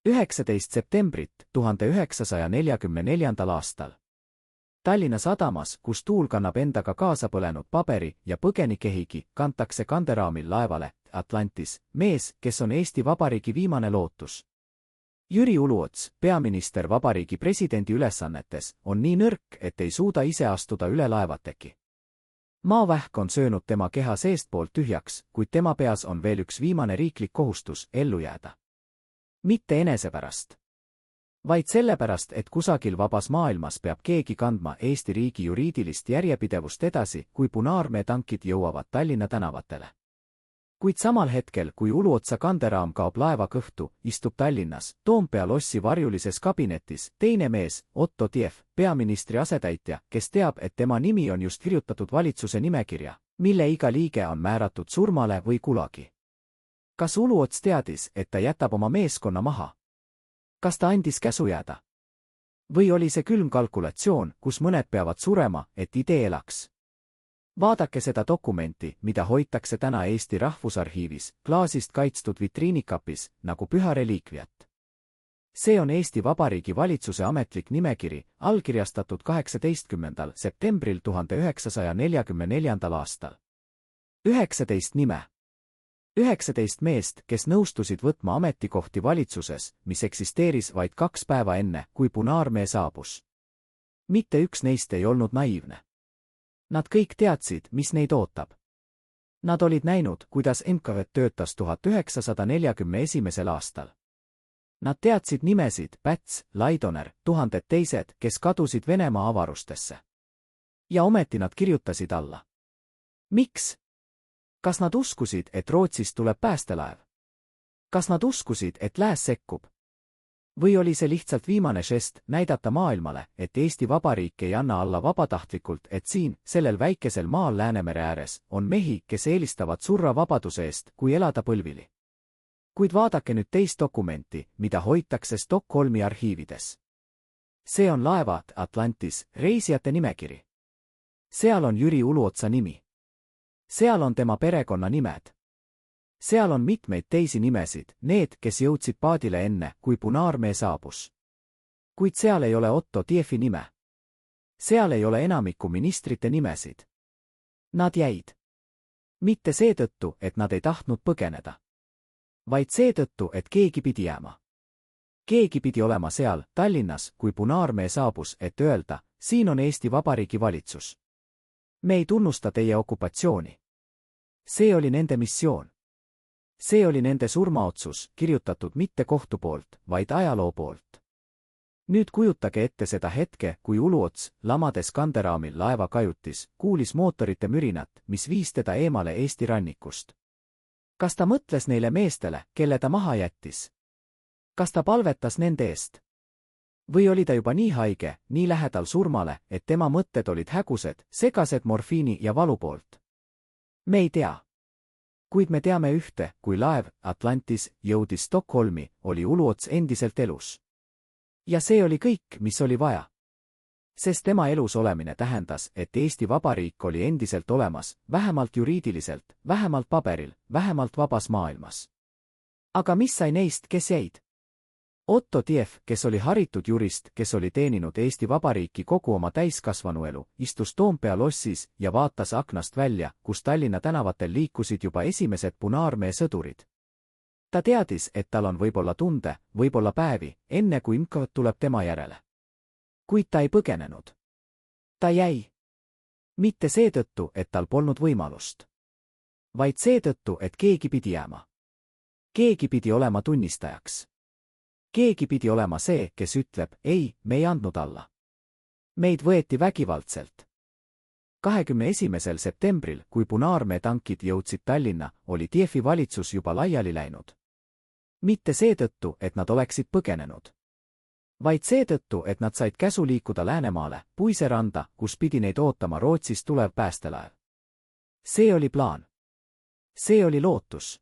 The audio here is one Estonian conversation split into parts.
19. septembrit 1944. aastal. Tallinna sadamas, kus tuul kannab endaga kaasa põlenud paberi ja põgenikehigi, kantakse kanderaamil laevale Atlantis mees, kes on Eesti Vabariigi viimane lootus. Jüri Uluots, peaminister Vabariigi presidendi ülesannetes, on nii nõrk, et ei suuda ise astuda üle laevateki. Maavähk on söönud tema keha seestpoolt tühjaks, kuid tema peas on veel üks viimane riiklik kohustus ellu jääda. Mitte enese pärast, vaid sellepärast, et kusagil vabas maailmas peab keegi kandma Eesti riigi juriidilist järjepidevust edasi, kui Punaarmee tankid jõuavad Tallinna tänavatele. Kuid samal hetkel, kui Uluotsa kanderaam kaob laeva kõhtu, istub Tallinnas, Toompea lossi varjulises kabinetis, teine mees, Otto Tief, peaministri asetäitja, kes teab, et tema nimi on just kirjutatud valitsuse nimekirja, mille iga liige on määratud surmale või kulagi. Kas Uluots teadis, et ta jätab oma meeskonna maha? Kas ta andis käsu jääda? Või oli see külm kalkulatsioon, kus mõned peavad surema, et idee elaks? Vaadake seda dokumenti, mida hoitakse täna Eesti Rahvusarhiivis, klaasist kaitstud vitriinikapis, nagu püha reliikviat. See on Eesti Vabariigi valitsuse ametlik nimekiri, allkirjastatud 18. septembril 1944. aastal. 19 nime. 19 meest, kes nõustusid võtma ametikohti valitsuses, mis eksisteeris vaid 2 päeva enne, kui Punaarmee saabus. Mitte üks neist ei olnud naiivne. Nad kõik teadsid, mis neid ootab. Nad olid näinud, kuidas NKVD töötas 1941. aastal. Nad teadsid nimesid Päts, Laidoner, tuhanded teised, kes kadusid Venemaa avarustesse. Ja ometi nad kirjutasid alla. Miks? Kas nad uskusid, et Rootsist tuleb päästelaev? Kas nad uskusid, et lääs sekkub? Või oli see lihtsalt viimane žest näidata maailmale, et Eesti Vabariik ei anna alla vabatahtlikult, et siin, sellel väikesel maal Läänemere ääres, on mehi, kes eelistavad surra vabaduse eest, kui elada põlvili? Kuid vaadake nüüd teist dokumenti, mida hoitakse Stockholmi arhiivides. See on laeva Atlantis reisijate nimekiri. Seal on Jüri Uluotsa nimi. Seal on tema perekonna nimed. Seal on mitmeid teisi nimesid, need, kes jõudsid paadile enne, kui Punaarmee saabus. Kuid seal ei ole Otto Tiefi nime. Seal ei ole enamiku ministrite nimesid. Nad jäid. Mitte seetõttu, et nad ei tahtnud põgeneda. Vaid seetõttu, et keegi pidi jääma. Keegi pidi olema seal, Tallinnas, kui Punaarmee saabus, et öelda, siin on Eesti Vabariigi valitsus. Me ei tunnusta teie okupatsiooni. See oli nende missioon. See oli nende surmaotsus, kirjutatud mitte kohtu poolt, vaid ajaloo poolt. Nüüd kujutage ette seda hetke, kui Uluots, lamades kanderaamil laeva kajutis, kuulis mootorite mürinat, mis viis teda eemale Eesti rannikust. Kas ta mõtles neile meestele, kelle ta maha jättis? Kas ta palvetas nende eest? Või oli ta juba nii haige, nii lähedal surmale, et tema mõtted olid hägused, segased morfiini ja valu poolt? Me ei tea. Kuid me teame ühte, kui laev Atlantis jõudis Stockholmi, oli Uluots endiselt elus. Ja see oli kõik, mis oli vaja. Sest tema elus olemine tähendas, et Eesti Vabariik oli endiselt olemas, vähemalt juriidiliselt, vähemalt paberil, vähemalt vabas maailmas. Aga mis sai neist, kes jäid? Otto Tief, kes oli haritud jurist, kes oli teeninud Eesti Vabariiki kogu oma täiskasvanuelu, istus Toompea lossis ja vaatas aknast välja, kus Tallinna tänavatel liikusid juba esimesed Punaarmee sõdurid. Ta teadis, et tal on võib-olla tunde, võib-olla päevi, enne kui NKVD tuleb tema järele. Kuid ta ei põgenenud. Ta jäi. Mitte seetõttu, et tal polnud võimalust. Vaid seetõttu, et keegi pidi jääma. Keegi pidi olema tunnistajaks. Keegi pidi olema see, kes ütleb, ei, me ei andnud alla. Meid võeti vägivaldselt. 21. septembril, kui Punaarmee tankid jõudsid Tallinna, oli Tiefi valitsus juba laiali läinud. Mitte seetõttu, et nad oleksid põgenenud. Vaid seetõttu, et nad said käsu liikuda Läänemaale, Puiseranda, kus pidi neid ootama Rootsist tulev päästelaev. See oli plaan. See oli lootus.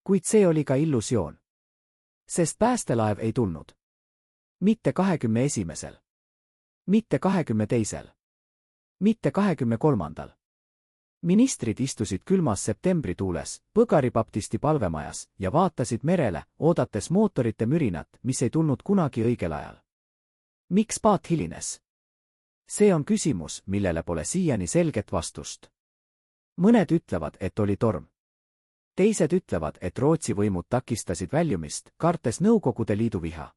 Kuid see oli ka illusioon. Sest päästelaev ei tulnud. Mitte 21. Mitte 22. Mitte 23. Ministrid istusid külmas septembrituules Põgari baptisti palvemajas ja vaatasid merele, oodates mootorite mürinat, mis ei tulnud kunagi õigel ajal. Miks paat hilines? See on küsimus, millele pole siiani selget vastust. Mõned ütlevad, et oli torm. Teised ütlevad, et Rootsi võimud takistasid väljumist, kartes Nõukogude Liidu viha.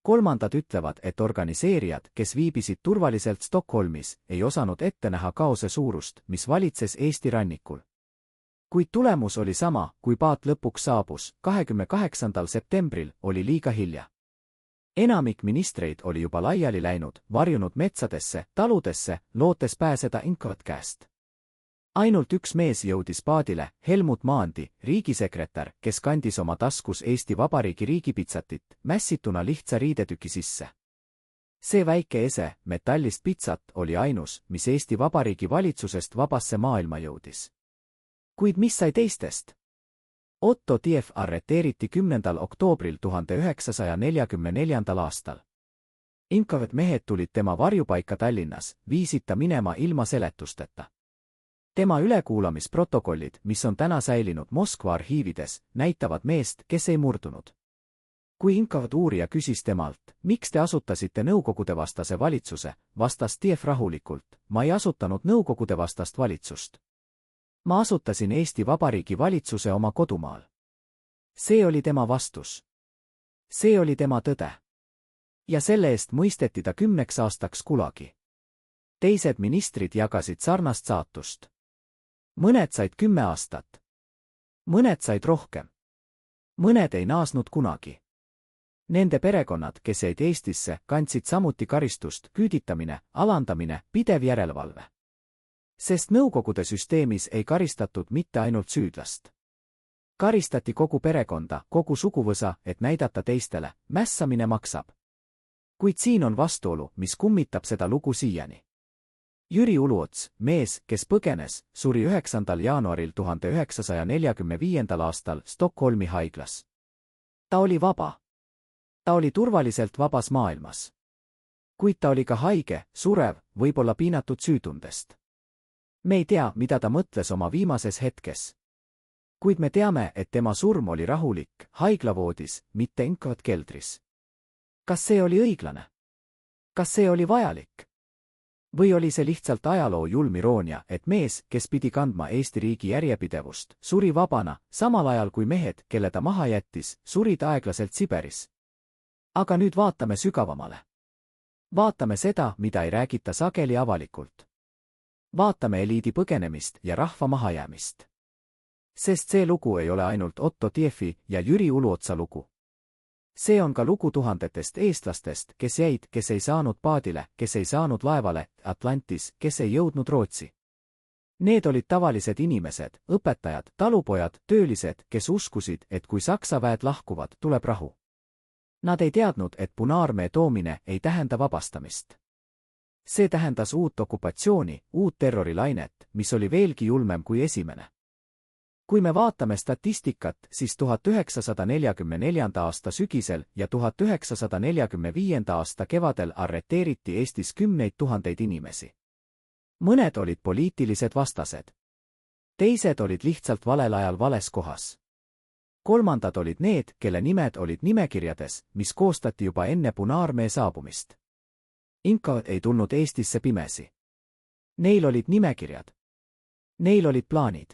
Kolmandad ütlevad, et organiseerijad, kes viibisid turvaliselt Stockholmis, ei osanud ette näha kaose suurust, mis valitses Eesti rannikul. Kuid tulemus oli sama, kui paat lõpuks saabus, 28. septembril oli liiga hilja. Enamik ministreid oli juba laiali läinud, varjunud metsadesse, taludesse, lootes pääseda Inkovat käest. Ainult üks mees jõudis paadile, Helmut Maandi, riigisekretär, kes kandis oma taskus Eesti Vabariigi riigipitsatit, mässituna lihtsa riidetüki sisse. See väike ese, metallist pitsat, oli ainus, mis Eesti Vabariigi valitsusest vabasse maailma jõudis. Kuid mis sai teistest? Otto Tief arreteeriti 10. oktoobril 1944. aastal. Inkavet mehed tulid tema varjupaika Tallinnas, viisid ta minema ilma seletusteta. Tema ülekuulamisprotokollid, mis on täna säilinud Moskva arhiivides, näitavad meest, kes ei murdunud. Kui Inkavat uurija küsis temalt, miks te asutasite Nõukogude vastase valitsuse, vastas Tief rahulikult, ma ei asutanud Nõukogude vastast valitsust. Ma asutasin Eesti Vabariigi valitsuse oma kodumaal. See oli tema vastus. See oli tema tõde. Ja selle eest mõisteti ta 10 aastaks kulagi. Teised ministrid jagasid sarnast saatust. Mõned said 10 aastat. Mõned said rohkem. Mõned ei naasnud kunagi. Nende perekonnad, kes jäid Eestisse, kandsid samuti karistust, küüditamine, alandamine, pidev järelevalve. Sest Nõukogude süsteemis ei karistatud mitte ainult süüdlast. Karistati kogu perekonda, kogu suguvõsa, et näidata teistele, mässamine maksab. Kuid siin on vastuolu, mis kummitab seda lugu siiani. Jüri Uluots, mees, kes põgenes, suri 9. jaanuaril 1945. aastal Stockholmi haiglas. Ta oli vaba. Ta oli turvaliselt vabas maailmas. Kuid ta oli ka haige, surev, võib-olla piinatud süütundest. Me ei tea, mida ta mõtles oma viimases hetkes. Kuid me teame, et tema surm oli rahulik, haiglavoodis, mitte Inkavat keldris. Kas see oli õiglane? Kas see oli vajalik? Või oli see lihtsalt ajaloo julm iroonia, et mees, kes pidi kandma Eesti riigi järjepidevust, suri vabana, samal ajal kui mehed, kelle ta maha jättis, surid aeglaselt Siberis? Aga nüüd vaatame sügavamale. Vaatame seda, mida ei räägita sageli avalikult. Vaatame eliidi põgenemist ja rahva mahajäämist. Sest see lugu ei ole ainult Otto Tiefi ja Jüri Uluotsa lugu. See on ka lugu tuhandetest eestlastest, kes jäid, kes ei saanud paadile, kes ei saanud laevale Atlantis, kes ei jõudnud Rootsi. Need olid tavalised inimesed, õpetajad, talupojad, töölised, kes uskusid, et kui Saksa väed lahkuvad, tuleb rahu. Nad ei teadnud, et Punaarmee toomine ei tähenda vabastamist. See tähendas uut okupatsiooni, uut terrorilainet, mis oli veelgi julmem kui esimene. Kui me vaatame statistikat, siis 1944. aasta sügisel ja 1945. aasta kevadel arreteeriti Eestis 10 000 inimesi. Mõned olid poliitilised vastased. Teised olid lihtsalt valel ajal vales kohas. Kolmandad olid need, kelle nimed olid nimekirjades, mis koostati juba enne Punaarmee saabumist. Inkaod ei tulnud Eestisse pimesi. Neil olid nimekirjad. Neil olid plaanid.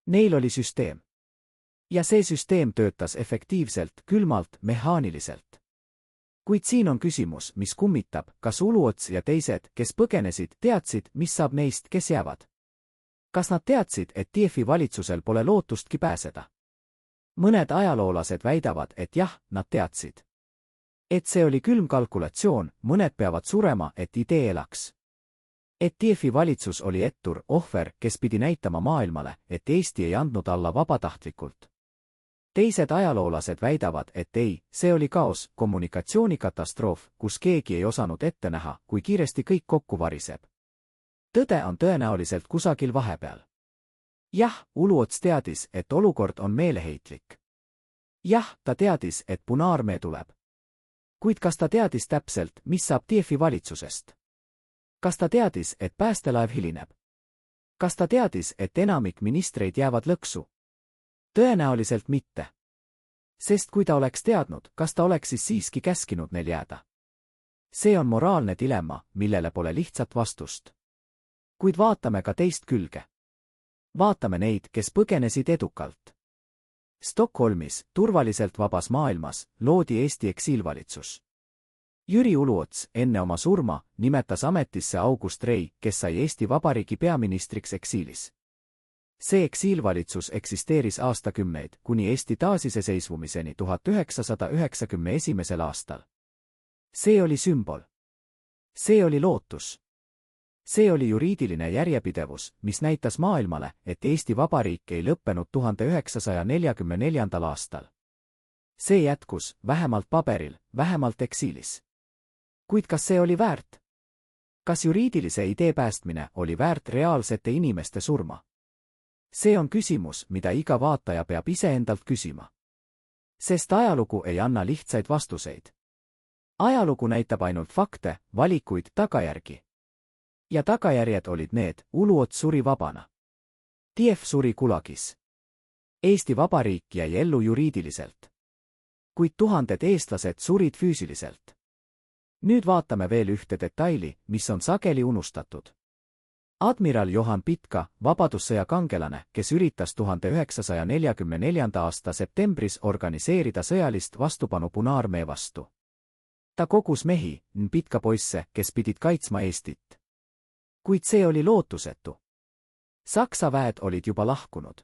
Neil oli süsteem. Ja see süsteem töötas efektiivselt, külmalt, mehaaniliselt. Kuid siin on küsimus, mis kummitab, kas Uluots ja teised, kes põgenesid, teadsid, mis saab neist, kes jäävad. Kas nad teadsid, et Tiefi valitsusel pole lootustki pääseda? Mõned ajaloolased väidavad, et jah, nad teadsid. Et see oli külm kalkulatsioon, mõned peavad surema, et idee elaks. Et Tiefi valitsus oli ettur, ohver, kes pidi näitama maailmale, et Eesti ei andnud alla vabatahtlikult. Teised ajaloolased väidavad, et ei, see oli kaos, kommunikatsioonikatastroof, kus keegi ei osanud ette näha, kui kiiresti kõik kokku variseb. Tõde on tõenäoliselt kusagil vahepeal. Jah, Uluots teadis, et olukord on meeleheitlik. Jah, ta teadis, et Punaarmee tuleb. Kuid kas ta teadis täpselt, mis saab Tiefi valitsusest? Kas ta teadis, et päästelaev hilineb? Kas ta teadis, et enamik ministreid jäävad lõksu? Tõenäoliselt mitte. Sest kui ta oleks teadnud, kas ta oleks siis siiski käskinud neil jääda? See on moraalne dilemma, millele pole lihtsat vastust. Kuid vaatame ka teist külge. Vaatame neid, kes põgenesid edukalt. Stockholmis, turvaliselt vabas maailmas, loodi Eesti eksiilvalitsus. Jüri Uluots enne oma surma nimetas ametisse August Rei, kes sai Eesti Vabariigi peaministriks eksiilis. See eksiilvalitsus eksisteeris aastakümneid kuni Eesti taasiseseisvumiseni 1991. aastal. See oli sümbol. See oli lootus. See oli juriidiline järjepidevus, mis näitas maailmale, et Eesti Vabariik ei lõppenud 1944. aastal. See jätkus, vähemalt paberil, vähemalt eksiilis. Kuid kas see oli väärt? Kas juriidilise idee päästmine oli väärt reaalsete inimeste surma? See on küsimus, mida iga vaataja peab iseendalt küsima. Sest ajalugu ei anna lihtsaid vastuseid. Ajalugu näitab ainult fakte, valikuid, tagajärgi. Ja tagajärjed olid need: Uluots suri vabana. Tiev suri Gulagis. Eesti Vabariik jäi ellu juriidiliselt. Kuid tuhanded eestlased surid füüsiliselt. Nüüd vaatame veel ühte detaili, mis on sageli unustatud. Admiral Johan Pitka, vabadussõja kangelane, kes üritas 1944. aasta septembris organiseerida sõjalist vastupanu Punaarmee vastu. Ta kogus mehi, Pitka poisse, kes pidid kaitsma Eestit. Kuid see oli lootusetu. Saksa väed olid juba lahkunud.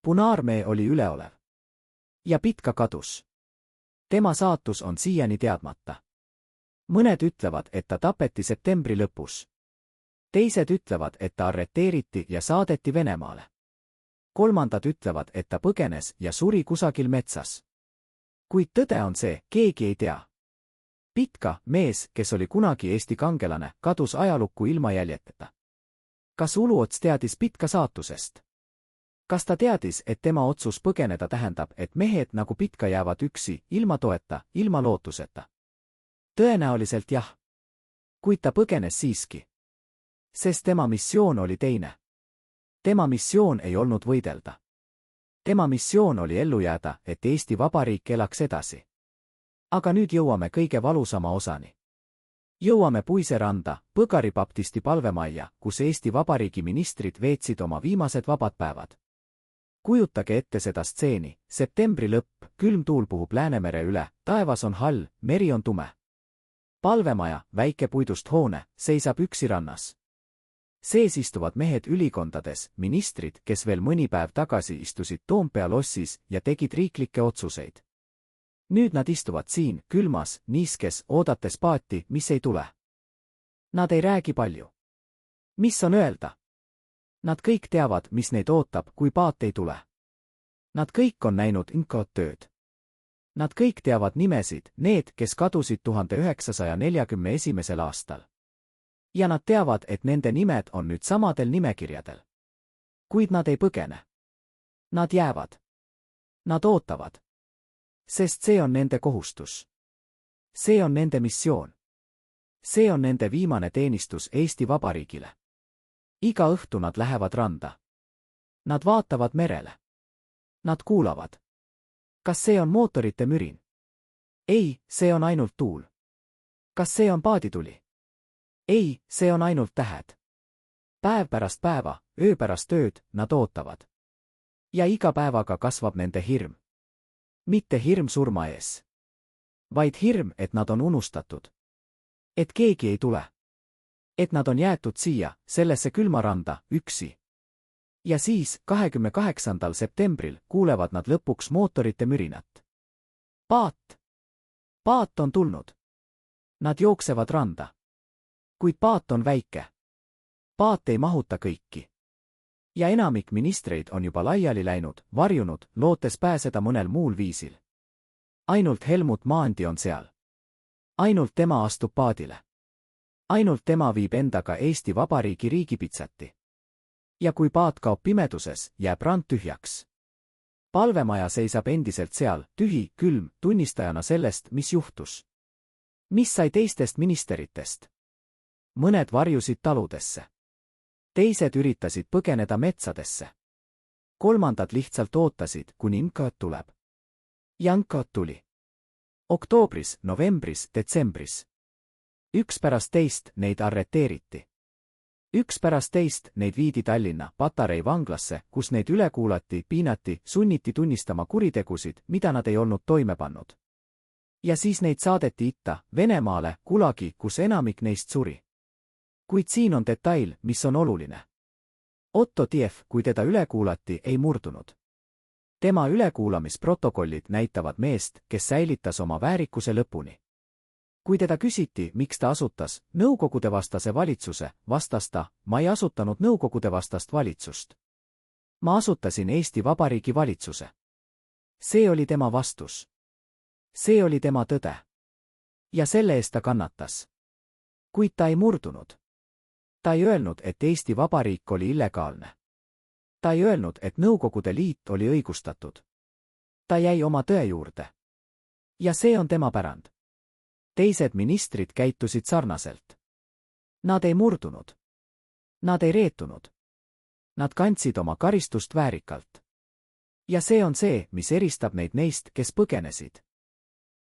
Punaarmee oli üleolev. Ja Pitka kadus. Tema saatus on siiani teadmata. Mõned ütlevad, et ta tapeti septembri lõpus. Teised ütlevad, et ta arreteeriti ja saadeti Venemaale. Kolmandad ütlevad, et ta põgenes ja suri kusagil metsas. Kuid tõde on see, keegi ei tea. Pitka, mees, kes oli kunagi Eesti kangelane, kadus ajalukku ilma jäljeteta. Kas Uluots teadis Pitka saatusest? Kas ta teadis, et tema otsus põgeneda tähendab, et mehed nagu Pitka jäävad üksi, ilma toeta, ilma lootuseta? Tõenäoliselt jah. Kuid ta põgenes siiski. Sest tema missioon oli teine. Tema missioon ei olnud võidelda. Tema missioon oli ellu jääda, et Eesti Vabariik elaks edasi. Aga nüüd jõuame kõige valusama osani. Jõuame Puise randa, Põgari baptisti palvemajja, kus Eesti Vabariigi ministrid veetsid oma viimased vabad päevad. Kujutage ette seda stseeni: septembri lõpp, külm tuul puhub Läänemere üle, taevas on hall, meri on tume. Palvemaja, väike puidust hoone, seisab üksi rannas. Sees istuvad mehed ülikondades, ministrid, kes veel mõni päev tagasi istusid Toompea lossis ja tegid riiklikke otsuseid. Nüüd nad istuvad siin, külmas, niiskes, oodates paati, mis ei tule. Nad ei räägi palju. Mis on öelda? Nad kõik teavad, mis neid ootab, kui paat ei tule. Nad kõik on näinud inkot tööd. Nad kõik teavad nimesid, need, kes kadusid 1941. aastal. Ja nad teavad, et nende nimed on nüüd samadel nimekirjadel. Kuid nad ei põgene. Nad jäävad. Nad ootavad. Sest see on nende kohustus. See on nende missioon. See on nende viimane teenistus Eesti Vabariigile. Iga õhtu nad lähevad randa. Nad vaatavad merele. Nad kuulavad. Kas see on mootorite mürin? Ei, see on ainult tuul. Kas see on paadituli? Ei, see on ainult tähed. Päev pärast päeva, öö pärast ööd, nad ootavad. Ja iga päevaga kasvab nende hirm. Mitte hirm surma ees. Vaid hirm, et nad on unustatud. Et keegi ei tule. Et nad on jäetud siia, sellesse külmaranda, üksi. Ja siis, 28. septembril, kuulevad nad lõpuks mootorite mürinat. Paat! Paat on tulnud. Nad jooksevad randa. Kuid paat on väike. Paat ei mahuta kõiki. Ja enamik ministreid on juba laiali läinud, varjunud, lootes pääseda mõnel muul viisil. Ainult Helmut Maandi on seal. Ainult tema astub paadile. Ainult tema viib endaga Eesti Vabariigi riigipitsati. Ja kui paat kaob pimeduses, jääb rand tühjaks. Palvemaja seisab endiselt seal, tühi, külm, tunnistajana sellest, mis juhtus. Mis sai teistest ministeritest? Mõned varjusid taludesse. Teised üritasid põgeneda metsadesse. Kolmandad lihtsalt ootasid, kuni Nkõt tuleb. Ja Nkõt tuli. Oktoobris, novembris, detsembris. Üks pärast teist neid arreteeriti. Üks pärast teist neid viidi Tallinna Patarei vanglasse, kus neid üle kuulati, piinati, sunniti tunnistama kuritegusid, mida nad ei olnud toime pannud. Ja siis neid saadeti itta, Venemaale, Gulagi, kus enamik neist suri. Kuid siin on detail, mis on oluline. Otto Tiev, kui teda üle kuulati, ei murdunud. Tema ülekuulamisprotokollid näitavad meest, kes säilitas oma väärikuse lõpuni. Kui teda küsiti, miks ta asutas nõukogudevastase valitsuse, vastas ta, ma ei asutanud nõukogudevastast valitsust. Ma asutasin Eesti Vabariigi valitsuse. See oli tema vastus. See oli tema tõde. Ja selle eest ta kannatas. Kuid ta ei murdunud. Ta ei öelnud, et Eesti Vabariik oli illegaalne. Ta ei öelnud, et Nõukogude Liit oli õigustatud. Ta jäi oma tõe juurde. Ja see on tema pärand. Teised ministrid käitusid sarnaselt. Nad ei murdunud. Nad ei reetunud. Nad kandsid oma karistust väärikalt. Ja see on see, mis eristab neid neist, kes põgenesid.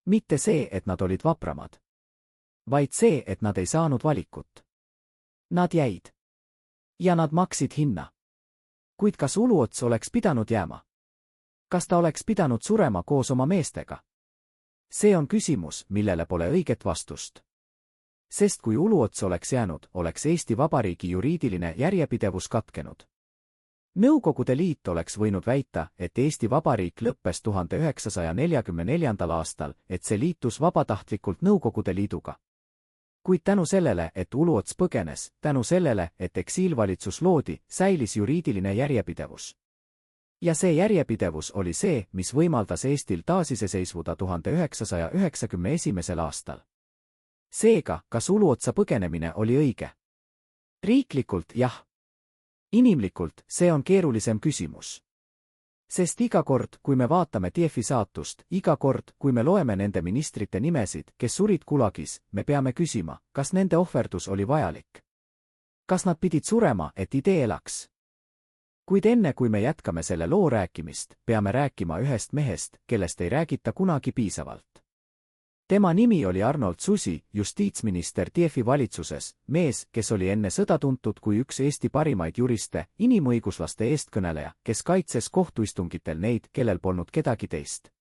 Mitte see, et nad olid vapramad. Vaid see, et nad ei saanud valikut. Nad jäid. Ja nad maksid hinna. Kuid kas Uluots oleks pidanud jääma? Kas ta oleks pidanud surema koos oma meestega? See on küsimus, millele pole õiget vastust. Sest kui Uluots oleks jäänud, oleks Eesti Vabariigi juriidiline järjepidevus katkenud. Nõukogude Liit oleks võinud väita, et Eesti Vabariik lõppes 1944. aastal, et see liitus vabatahtlikult Nõukogude Liiduga. Kuid tänu sellele, et Uluots põgenes, tänu sellele, et eksiilvalitsus loodi, säilis juriidiline järjepidevus. Ja see järjepidevus oli see, mis võimaldas Eestil taasiseseisvuda 1991. aastal. Seega, kas Uluotsa põgenemine oli õige? Riiklikult jah. Inimlikult see on keerulisem küsimus. Sest iga kord, kui me vaatame Tiefi saatust, iga kord, kui me loeme nende ministrite nimesid, kes surid Gulagis, me peame küsima, kas nende ohverdus oli vajalik. Kas nad pidid surema, et idee elaks? Kuid enne, kui me jätkame selle loo rääkimist, peame rääkima ühest mehest, kellest ei räägita kunagi piisavalt. Tema nimi oli Arnold Susi, justiitsminister Tiefi valitsuses, mees, kes oli enne sõda tuntud kui üks Eesti parimaid juriste, inimõiguslaste eestkõneleja, kes kaitses kohtuistungitel neid, kellel polnud kedagi teist.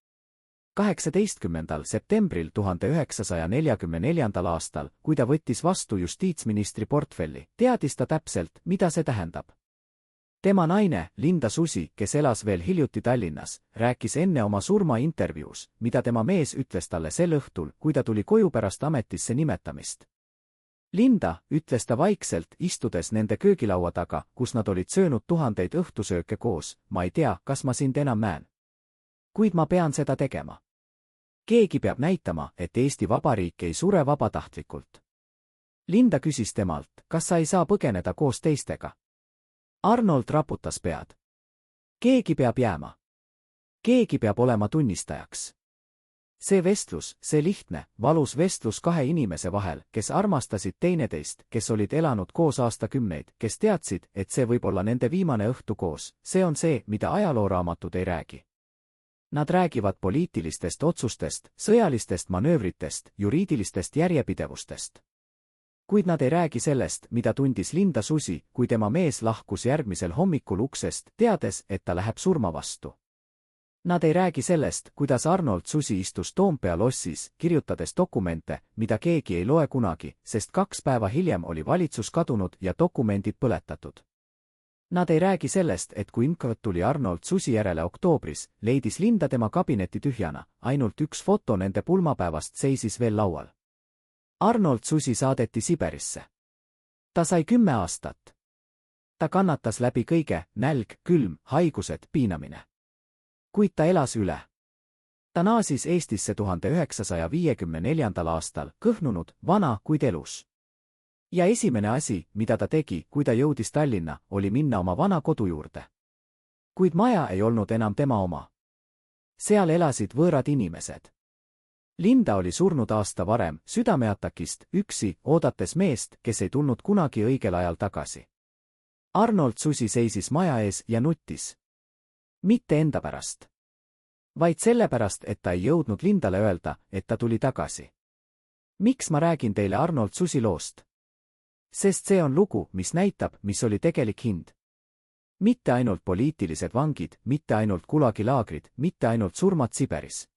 18. septembril 1944. aastal, kui ta võttis vastu justiitsministri portfelli, teadis ta täpselt, mida see tähendab. Tema naine, Linda Susi, kes elas veel hiljuti Tallinnas, rääkis enne oma surma intervjuus, mida tema mees ütles talle sel õhtul, kui ta tuli koju pärast ametisse nimetamist. Linda, ütles ta vaikselt, istudes nende köögilaua taga, kus nad olid söönud tuhandeid õhtusööke koos, ma ei tea, kas ma sind enam näen. Kuid ma pean seda tegema. Keegi peab näitama, et Eesti Vabariik ei sure vabatahtlikult. Linda küsis temalt, kas sa ei saa põgeneda koos teistega. Arnold raputas pead. Keegi peab jääma. Keegi peab olema tunnistajaks. See vestlus, see lihtne, valus vestlus kahe inimese vahel, kes armastasid teineteist, kes olid elanud koos aastakümneid, kes teadsid, et see võib olla nende viimane õhtu koos, see on see, mida ajalooraamatud ei räägi. Nad räägivad poliitilistest otsustest, sõjalistest manöövritest, juriidilistest järjepidevustest. Kuid nad ei räägi sellest, mida tundis Linda Susi, kui tema mees lahkus järgmisel hommikul uksest, teades, et ta läheb surma vastu. Nad ei räägi sellest, kuidas Arnold Susi istus Toompea lossis, kirjutades dokumente, mida keegi ei loe kunagi, sest 2 päeva hiljem oli valitsus kadunud ja dokumendid põletatud. Nad ei räägi sellest, et kui Nkõt tuli Arnold Susi järele oktoobris, leidis Linda tema kabineti tühjana, ainult üks foto nende pulmapäevast seisis veel laual. Arnold Susi saadeti Siberisse. Ta sai 10 aastat. Ta kannatas läbi kõige, nälg, külm, haigused, piinamine. Kuid ta elas üle. Ta naasis Eestisse 1954. aastal, kõhnunud, vana, kuid elus. Ja esimene asi, mida ta tegi, kui ta jõudis Tallinna, oli minna oma vana kodu juurde. Kuid maja ei olnud enam tema oma. Seal elasid võõrad inimesed. Linda oli surnud aasta varem, südameatakist, üksi, oodates meest, kes ei tulnud kunagi õigel ajal tagasi. Arnold Susi seisis maja ees ja nuttis. Mitte enda pärast, vaid sellepärast, et ta ei jõudnud Lindale öelda, et ta tuli tagasi. Miks ma räägin teile Arnold Susi loost? Sest see on lugu, mis näitab, mis oli tegelik hind. Mitte ainult poliitilised vangid, mitte ainult gulagilaagrid, mitte ainult surmad Siberis.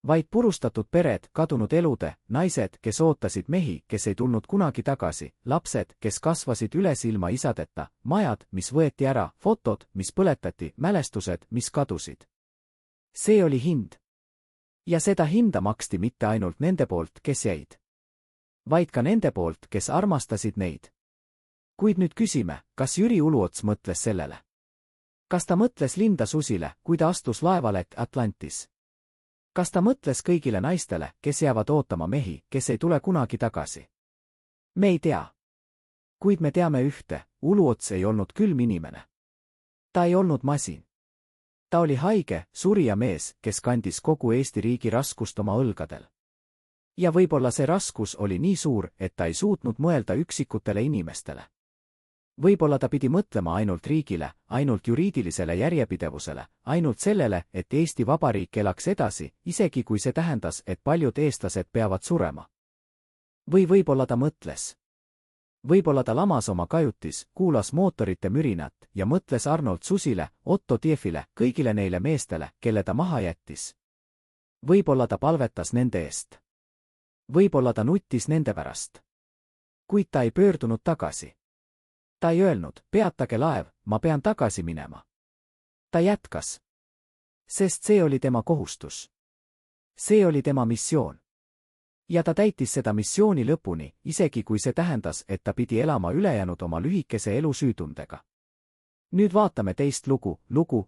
Vaid purustatud pered, kadunud elude, naised, kes ootasid mehi, kes ei tulnud kunagi tagasi, lapsed, kes kasvasid üles ilma isadeta, majad, mis võeti ära, fotod, mis põletati, mälestused, mis kadusid. See oli hind. Ja seda hinda maksti mitte ainult nende poolt, kes jäid, vaid ka nende poolt, kes armastasid neid. Kuid nüüd küsime, kas Jüri Uluots mõtles sellele? Kas ta mõtles Linda Susile, kui ta astus laevale Atlantis? Kas ta mõtles kõigile naistele, kes jäävad ootama mehi, kes ei tule kunagi tagasi? Me ei tea. Kuid me teame ühte, Uluots ei olnud külm inimene. Ta ei olnud masin. Ta oli haige, surija mees, kes kandis kogu Eesti riigi raskust oma õlgadel. Ja võib-olla see raskus oli nii suur, et ta ei suutnud mõelda üksikutele inimestele. Võib-olla ta pidi mõtlema ainult riigile, ainult juriidilisele järjepidevusele, ainult sellele, et Eesti Vabariik elaks edasi, isegi kui see tähendas, et paljud eestlased peavad surema. Või võib-olla ta mõtles. Võib-olla ta lamas oma kajutis, kuulas mootorite mürinat ja mõtles Arnold Susile, Otto Tiefile, kõigile neile meestele, kelle ta maha jättis. Võib-olla ta palvetas nende eest. Võib-olla ta nuttis nende pärast. Kuid ta ei pöördunud tagasi. Ta ei öelnud, peatage laev, ma pean tagasi minema. Ta jätkas. Sest see oli tema kohustus. See oli tema missioon. Ja ta täitis seda missiooni lõpuni, isegi kui see tähendas, et ta pidi elama ülejäänud oma lühikese elu süütundega. Nüüd vaatame teist lugu,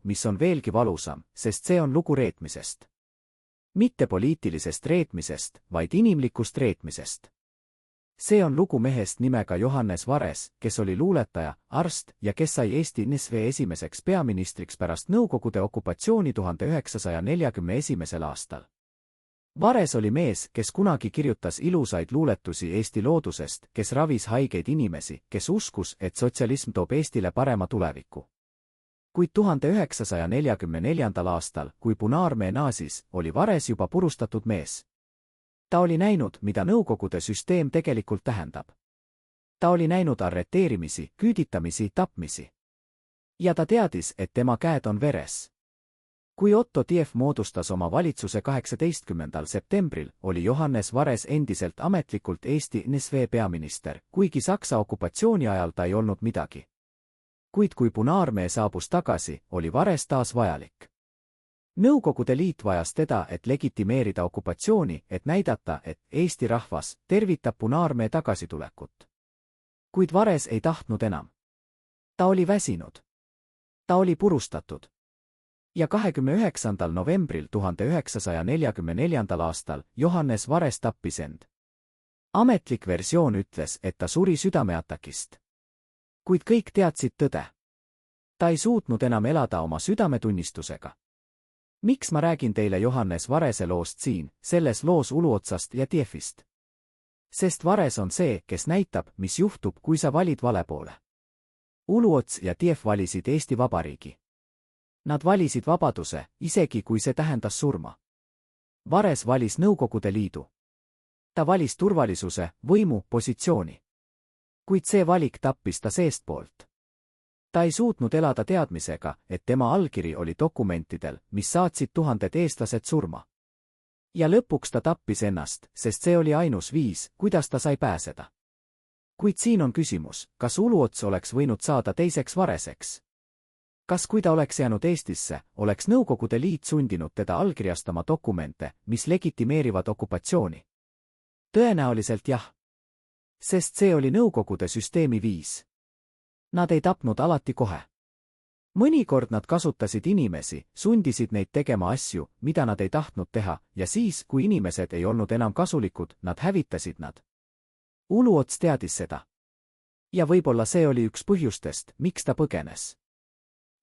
mis on veelgi valusam, sest see on lugu reetmisest. Mitte poliitilisest reetmisest, vaid inimlikust reetmisest. See on lugu mehest nimega Johannes Vares, kes oli luuletaja, arst ja kes sai Eesti NSV esimeseks peaministriks pärast Nõukogude okupatsiooni 1941. aastal. Vares oli mees, kes kunagi kirjutas ilusaid luuletusi Eesti loodusest, kes ravis haigeid inimesi, kes uskus, et sotsialism toob Eestile parema tuleviku. Kuid 1944. aastal, kui Punaarmee naasis, oli Vares juba purustatud mees. Ta oli näinud, mida Nõukogude süsteem tegelikult tähendab. Ta oli näinud arreteerimisi, küüditamisi, tapmisi. Ja ta teadis, et tema käed on veres. Kui Otto Tief moodustas oma valitsuse 18. septembril, oli Johannes Vares endiselt ametlikult Eesti NSV peaminister, kuigi Saksa okupatsiooni ajal ta ei olnud midagi. Kuid kui Punaarmee saabus tagasi, oli Vares taas vajalik. Nõukogude Liit vajas teda, et legitimeerida okupatsiooni, et näidata, et Eesti rahvas tervitab Punaarmee tagasitulekut. Kuid Vares ei tahtnud enam. Ta oli väsinud. Ta oli purustatud. Ja 29. novembril 1944. aastal Johannes Vares tappis end. Ametlik versioon ütles, et ta suri südameatakist. Kuid kõik teadsid tõde. Ta ei suutnud enam elada oma südametunnistusega. Miks ma räägin teile Johannes Varese loost siin, selles loos Uluotsast ja Tiefist? Sest Vares on see, kes näitab, mis juhtub, kui sa valid vale poole. Uluots ja Tief valisid Eesti Vabariigi. Nad valisid vabaduse, isegi kui see tähendas surma. Vares valis Nõukogude Liidu. Ta valis turvalisuse, võimu, positsiooni. Kuid see valik tappis ta seestpoolt. Ta ei suutnud elada teadmisega, et tema allkiri oli dokumentidel, mis saatsid tuhanded eestlased surma. Ja lõpuks ta tappis ennast, sest see oli ainus viis, kuidas ta sai pääseda. Kuid siin on küsimus, kas Uluots oleks võinud saada teiseks Vareseks? Kas kui ta oleks jäänud Eestisse, oleks Nõukogude Liit sundinud teda allkirjastama dokumente, mis legitimeerivad okupatsiooni? Tõenäoliselt jah. Sest see oli Nõukogude süsteemi viis. Nad ei tapnud alati kohe. Mõnikord nad kasutasid inimesi, sundisid neid tegema asju, mida nad ei tahtnud teha, ja siis, kui inimesed ei olnud enam kasulikud, nad hävitasid nad. Uluots teadis seda. Ja võib-olla see oli üks põhjustest, miks ta põgenes.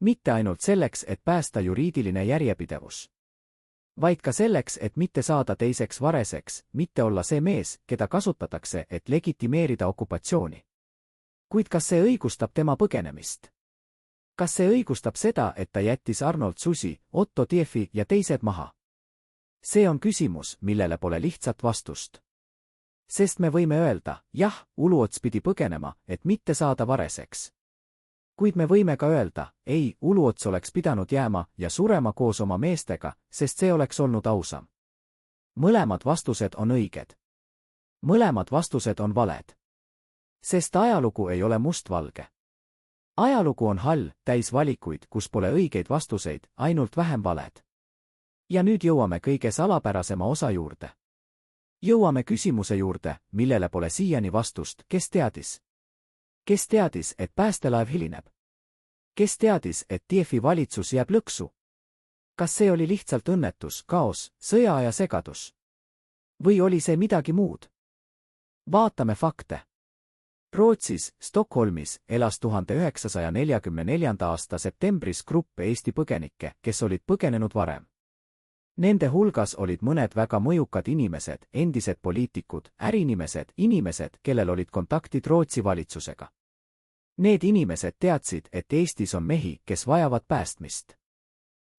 Mitte ainult selleks, et päästa juriidiline järjepidevus. Vaid ka selleks, et mitte saada teiseks Vareseks, mitte olla see mees, keda kasutatakse, et legitimeerida okupatsiooni. Kuid kas see õigustab tema põgenemist? Kas see õigustab seda, et ta jättis Arnold Susi, Otto Tiefi ja teised maha? See on küsimus, millele pole lihtsat vastust. Sest me võime öelda, jah, Uluots pidi põgenema, et mitte saada vareseks. Kuid me võime ka öelda, ei, Uluots oleks pidanud jääma ja surema koos oma meestega, sest see oleks olnud ausam. Mõlemad vastused on õiged. Mõlemad vastused on valed. Sest ajalugu ei ole mustvalge. Ajalugu on hall, täis valikuid, kus pole õigeid vastuseid, ainult vähem valed. Ja nüüd jõuame kõige salapärasema osa juurde. Jõuame küsimuse juurde, millele pole siiani vastust, kes teadis? Kes teadis, et päästelaev hilineb? Kes teadis, et Tiefi valitsus jääb lõksu? Kas see oli lihtsalt õnnetus, kaos, sõjaaja segadus? Või oli see midagi muud? Vaatame fakte. Rootsis, Stockholmis, elas 1944. aasta septembris grupp Eesti põgenikke, kes olid põgenenud varem. Nende hulgas olid mõned väga mõjukad inimesed, endised poliitikud, äriinimesed, inimesed, kellel olid kontaktid Rootsi valitsusega. Need inimesed teadsid, et Eestis on mehi, kes vajavad päästmist.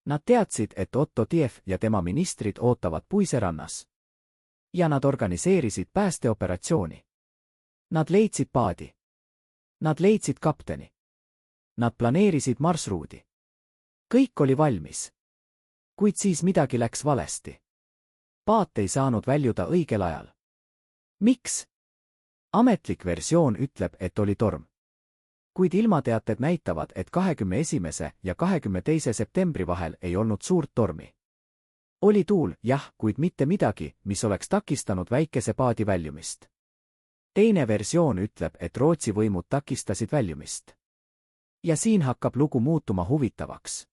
Nad teadsid, et Otto Tief ja tema ministrid ootavad Puiserannas. Ja nad organiseerisid päästeoperatsiooni. Nad leidsid paadi. Nad leidsid kapteni. Nad planeerisid marsruudi. Kõik oli valmis. Kuid siis midagi läks valesti. Paat ei saanud väljuda õigel ajal. Miks? Ametlik versioon ütleb, et oli torm. Kuid ilmateated näitavad, et 21. ja 22. septembri vahel ei olnud suurt tormi. Oli tuul, jah, kuid mitte midagi, mis oleks takistanud väikese paadi väljumist. Teine versioon ütleb, et Rootsi võimud takistasid väljumist. Ja siin hakkab lugu muutuma huvitavaks.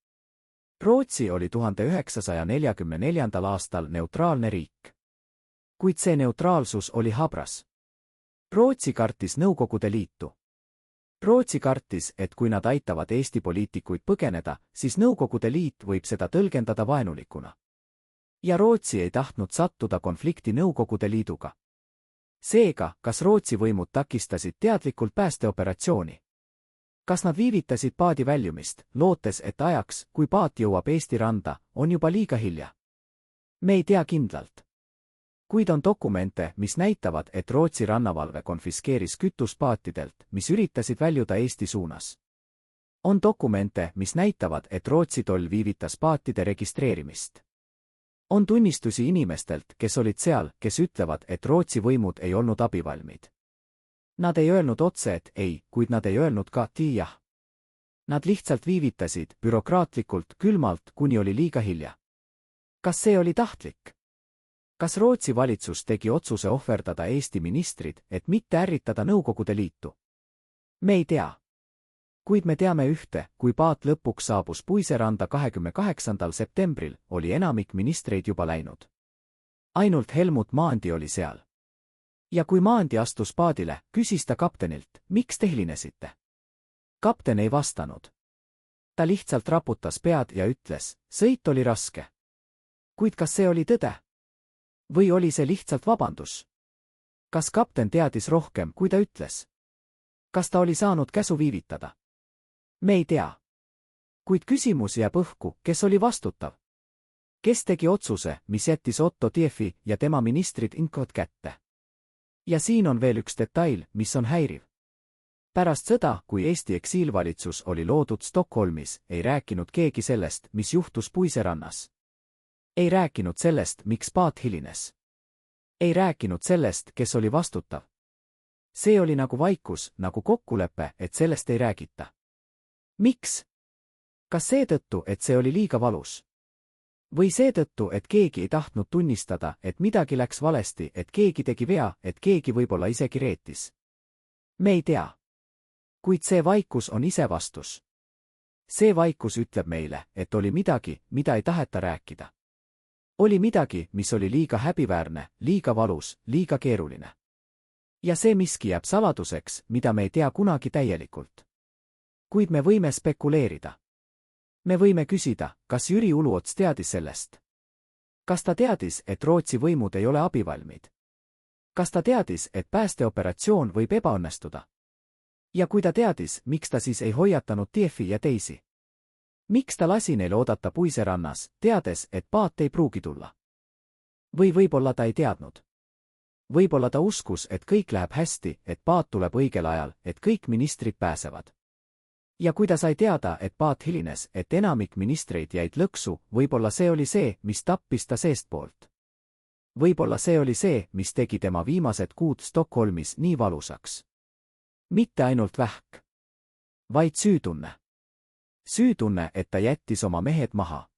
Rootsi oli 1944. aastal neutraalne riik. Kuid see neutraalsus oli habras. Rootsi kartis Nõukogude Liitu. Rootsi kartis, et kui nad aitavad Eesti poliitikuid põgeneda, siis Nõukogude Liit võib seda tõlgendada vaenulikuna. Ja Rootsi ei tahtnud sattuda konflikti Nõukogude Liiduga. Seega, kas Rootsi võimud takistasid teadlikult päästeoperatsiooni? Kas nad viivitasid paadi väljumist, lootes, et ajaks, kui paat jõuab Eesti randa, on juba liiga hilja? Me ei tea kindlalt. Kuid on dokumente, mis näitavad, et Rootsi rannavalve konfiskeeris kütust paatidelt, mis üritasid väljuda Eesti suunas. On dokumente, mis näitavad, et Rootsi toll viivitas paatide registreerimist. On tunnistusi inimestelt, kes olid seal, kes ütlevad, et Rootsi võimud ei olnud abivalmid. Nad ei öelnud otse, et ei, kuid nad ei öelnud ka jah. Nad lihtsalt viivitasid, bürokraatlikult, külmalt, kuni oli liiga hilja. Kas see oli tahtlik? Kas Rootsi valitsus tegi otsuse ohverdada Eesti ministrid, et mitte ärritada Nõukogude Liitu? Me ei tea. Kuid me teame ühte, kui paat lõpuks saabus Puiseranda 28. septembril, oli enamik ministreid juba läinud. Ainult Helmut Maandi oli seal. Ja kui Maandi astus paadile, küsis ta kaptenilt, miks te hilinesite? Kapten ei vastanud. Ta lihtsalt raputas pead ja ütles, sõit oli raske. Kuid kas see oli tõde? Või oli see lihtsalt vabandus? Kas kapten teadis rohkem, kui ta ütles? Kas ta oli saanud käsu viivitada? Me ei tea. Kuid küsimus jääb õhku, kes oli vastutav? Kes tegi otsuse, mis jättis Otto Tiefi ja tema ministrid infot kätte? Ja siin on veel üks detail, mis on häiriv. Pärast sõda, kui Eesti eksiilvalitsus oli loodud Stockholmis, ei rääkinud keegi sellest, mis juhtus Puiserannas. Ei rääkinud sellest, miks paat hilines. Ei rääkinud sellest, kes oli vastutav. See oli nagu vaikus, nagu kokkulepe, et sellest ei räägita. Miks? Kas seetõttu, et see oli liiga valus? Või seetõttu, et keegi ei tahtnud tunnistada, et midagi läks valesti, et keegi tegi vea, et keegi võib-olla isegi reetis? Me ei tea. Kuid see vaikus on ise vastus. See vaikus ütleb meile, et oli midagi, mida ei taheta rääkida. Oli midagi, mis oli liiga häbiväärne, liiga valus, liiga keeruline. Ja see miski jääb saladuseks, mida me ei tea kunagi täielikult. Kuid me võime spekuleerida. Me võime küsida, kas Jüri Uluots teadis sellest? Kas ta teadis, et Rootsi võimud ei ole abivalmid? Kas ta teadis, et päästeoperatsioon võib ebaõnnestuda? Ja kui ta teadis, miks ta siis ei hoiatanud Tiefi ja teisi? Miks ta lasi neil oodata puiserannas, teades, et paat ei pruugi tulla? Või võib-olla ta ei teadnud. Võib-olla ta uskus, et kõik läheb hästi, et paat tuleb õigel ajal, et kõik ministrid pääsevad. Ja kui ta sai teada, et paat hilines, et enamik ministreid jäid lõksu, võib-olla see oli see, mis tappis ta seestpoolt. Võib-olla see oli see, mis tegi tema viimased kuud Stockholmis nii valusaks. Mitte ainult vähk, vaid süütunne. Süütunne, et ta jättis oma mehed maha.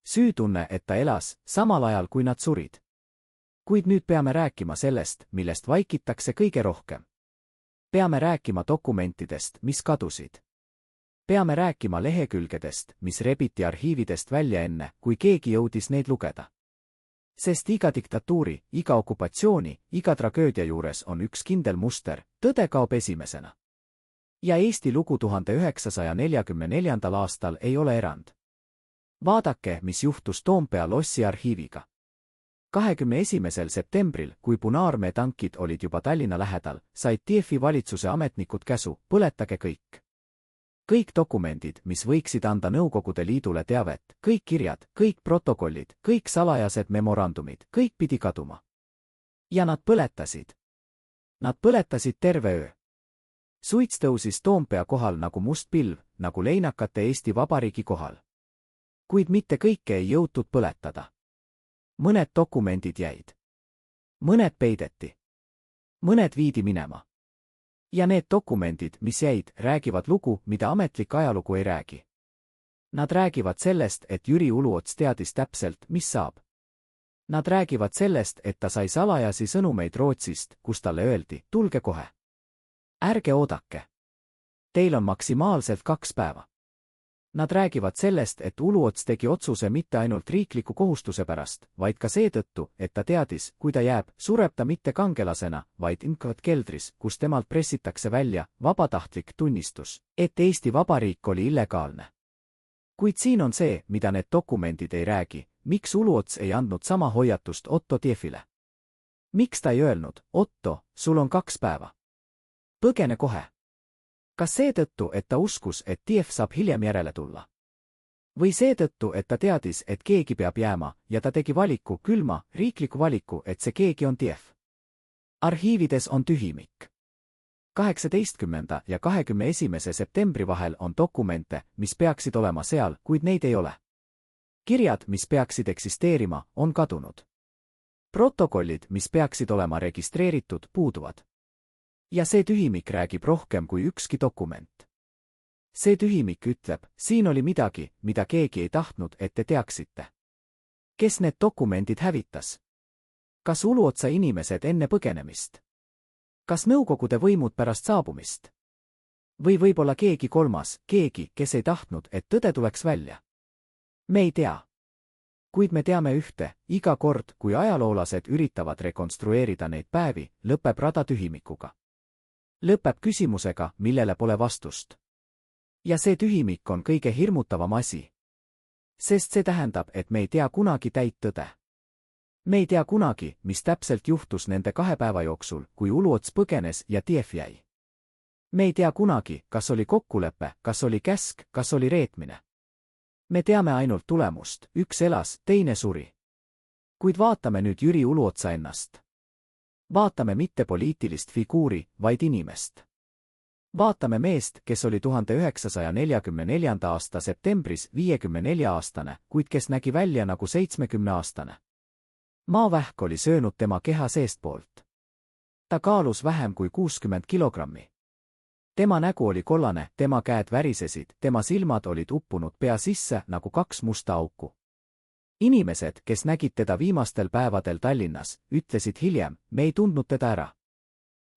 Süütunne, et ta elas, samal ajal kui nad surid. Kuid nüüd peame rääkima sellest, millest vaikitakse kõige rohkem. Peame rääkima dokumentidest, mis kadusid. Peame rääkima lehekülgedest, mis rebiti arhiividest välja enne, kui keegi jõudis neid lugeda. Sest iga diktatuuri, iga okupatsiooni, iga tragöödia juures on üks kindel muster, tõde kaob esimesena. Ja Eesti lugu 1944. aastal ei ole erand. Vaadake, mis juhtus Toompea lossi arhiiviga. 21. septembril, kui Punaarmee tankid olid juba Tallinna lähedal, said Tiefi valitsuse ametnikud käsu, põletage kõik. Kõik dokumendid, mis võiksid anda Nõukogude Liidule teavet, kõik kirjad, kõik protokollid, kõik salajased memorandumid, kõik pidi kaduma. Ja nad põletasid. Nad põletasid terve öö. Suits tõusis Toompea kohal nagu must pilv, nagu leinakate Eesti Vabariigi kohal. Kuid mitte kõike ei jõutud põletada. Mõned dokumendid jäid. Mõned peideti. Mõned viidi minema. Ja need dokumendid, mis jäid, räägivad lugu, mida ametlik ajalugu ei räägi. Nad räägivad sellest, et Jüri Uluots teadis täpselt, mis saab. Nad räägivad sellest, et ta sai salajasi sõnumeid Rootsist, kus talle öeldi, tulge kohe. Ärge oodake. Teil on maksimaalselt 2 päeva. Nad räägivad sellest, et Uluots tegi otsuse mitte ainult riikliku kohustuse pärast, vaid ka seetõttu, et ta teadis, kui ta jääb, sureb ta mitte kangelasena, vaid inkvat keldris, kus temalt pressitakse välja vabatahtlik tunnistus, et Eesti Vabariik oli illegaalne. Kuid siin on see, mida need dokumendid ei räägi, miks Uluots ei andnud sama hoiatust Otto Tiefile. Miks ta ei öelnud, Otto, sul on 2 päeva. Põgene kohe. Kas seetõttu, et ta uskus, et Tief saab hiljem järele tulla? Või seetõttu, et ta teadis, et keegi peab jääma, ja ta tegi valiku, külma, riikliku valiku, et see keegi on Tief? Arhiivides on tühimik. 18. ja 21. septembri vahel on dokumente, mis peaksid olema seal, kuid neid ei ole. Kirjad, mis peaksid eksisteerima, on kadunud. Protokollid, mis peaksid olema registreeritud, puuduvad. Ja see tühimik räägib rohkem kui ükski dokument. See tühimik ütleb, siin oli midagi, mida keegi ei tahtnud, et te teaksite. Kes need dokumendid hävitas? Kas Uluotsa inimesed enne põgenemist? Kas Nõukogude võimud pärast saabumist? Või võib-olla keegi kolmas, keegi, kes ei tahtnud, et tõde tuleks välja? Me ei tea. Kuid me teame ühte, iga kord, kui ajaloolased üritavad rekonstrueerida neid päevi, lõpeb rada tühimikuga. Lõpeb küsimusega, millele pole vastust. Ja see tühimik on kõige hirmutavam asi. Sest see tähendab, et me ei tea kunagi täit tõde. Me ei tea kunagi, mis täpselt juhtus nende 2 päeva jooksul, kui Uluots põgenes ja Tief jäi. Me ei tea kunagi, kas oli kokkulepe, kas oli käsk, kas oli reetmine. Me teame ainult tulemust, üks elas, teine suri. Kuid vaatame nüüd Jüri Uluotsa ennast. Vaatame mitte poliitilist figuuri, vaid inimest. Vaatame meest, kes oli 1944. aasta septembris 54-aastane, kuid kes nägi välja nagu 70-aastane. Maavähk oli söönud tema keha seestpoolt. Ta kaalus vähem kui 60 kilogrammi. Tema nägu oli kollane, tema käed värisesid, tema silmad olid uppunud pea sisse nagu 2 musta auku. Inimesed, kes nägid teda viimastel päevadel Tallinnas, ütlesid hiljem, me ei tundnud teda ära.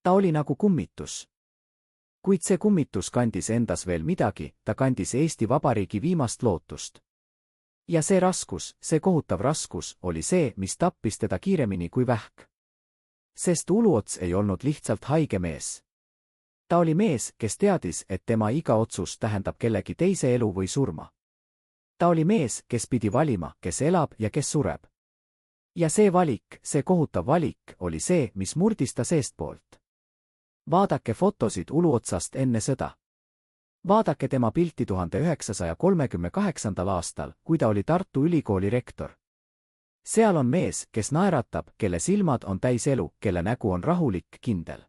Ta oli nagu kummitus. Kuid see kummitus kandis endas veel midagi, ta kandis Eesti Vabariigi viimast lootust. Ja see raskus, see kohutav raskus, oli see, mis tappis teda kiiremini kui vähk. Sest Uluots ei olnud lihtsalt haige mees. Ta oli mees, kes teadis, et tema iga otsus tähendab kellegi teise elu või surma. Ta oli mees, kes pidi valima, kes elab ja kes sureb. Ja see valik, see kohutav valik, oli see, mis murdis ta seestpoolt. Vaadake fotosid uluotsast enne sõda. Vaadake tema pilti 1938. aastal, kui ta oli Tartu Ülikooli rektor. Seal on mees, kes naeratab, kelle silmad on täis elu, kelle nägu on rahulik, kindel.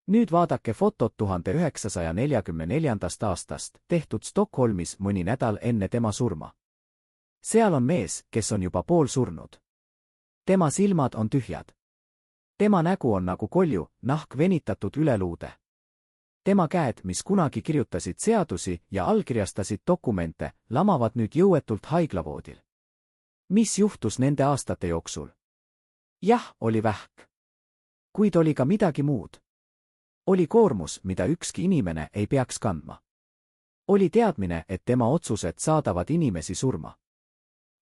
Nüüd vaadake fotot 1944. aastast, tehtud Stockholmis mõni nädal enne tema surma. Seal on mees, kes on juba pool surnud. Tema silmad on tühjad. Tema nägu on nagu kolju, nahk venitatud üle luude. Tema käed, mis kunagi kirjutasid seadusi ja allkirjastasid dokumente, lamavad nüüd jõuetult haiglavoodil. Mis juhtus nende aastate jooksul? Jah, oli vähk. Kuid oli ka midagi muud. Oli koormus, mida ükski inimene ei peaks kandma. Oli teadmine, et tema otsused saadavad inimesi surma.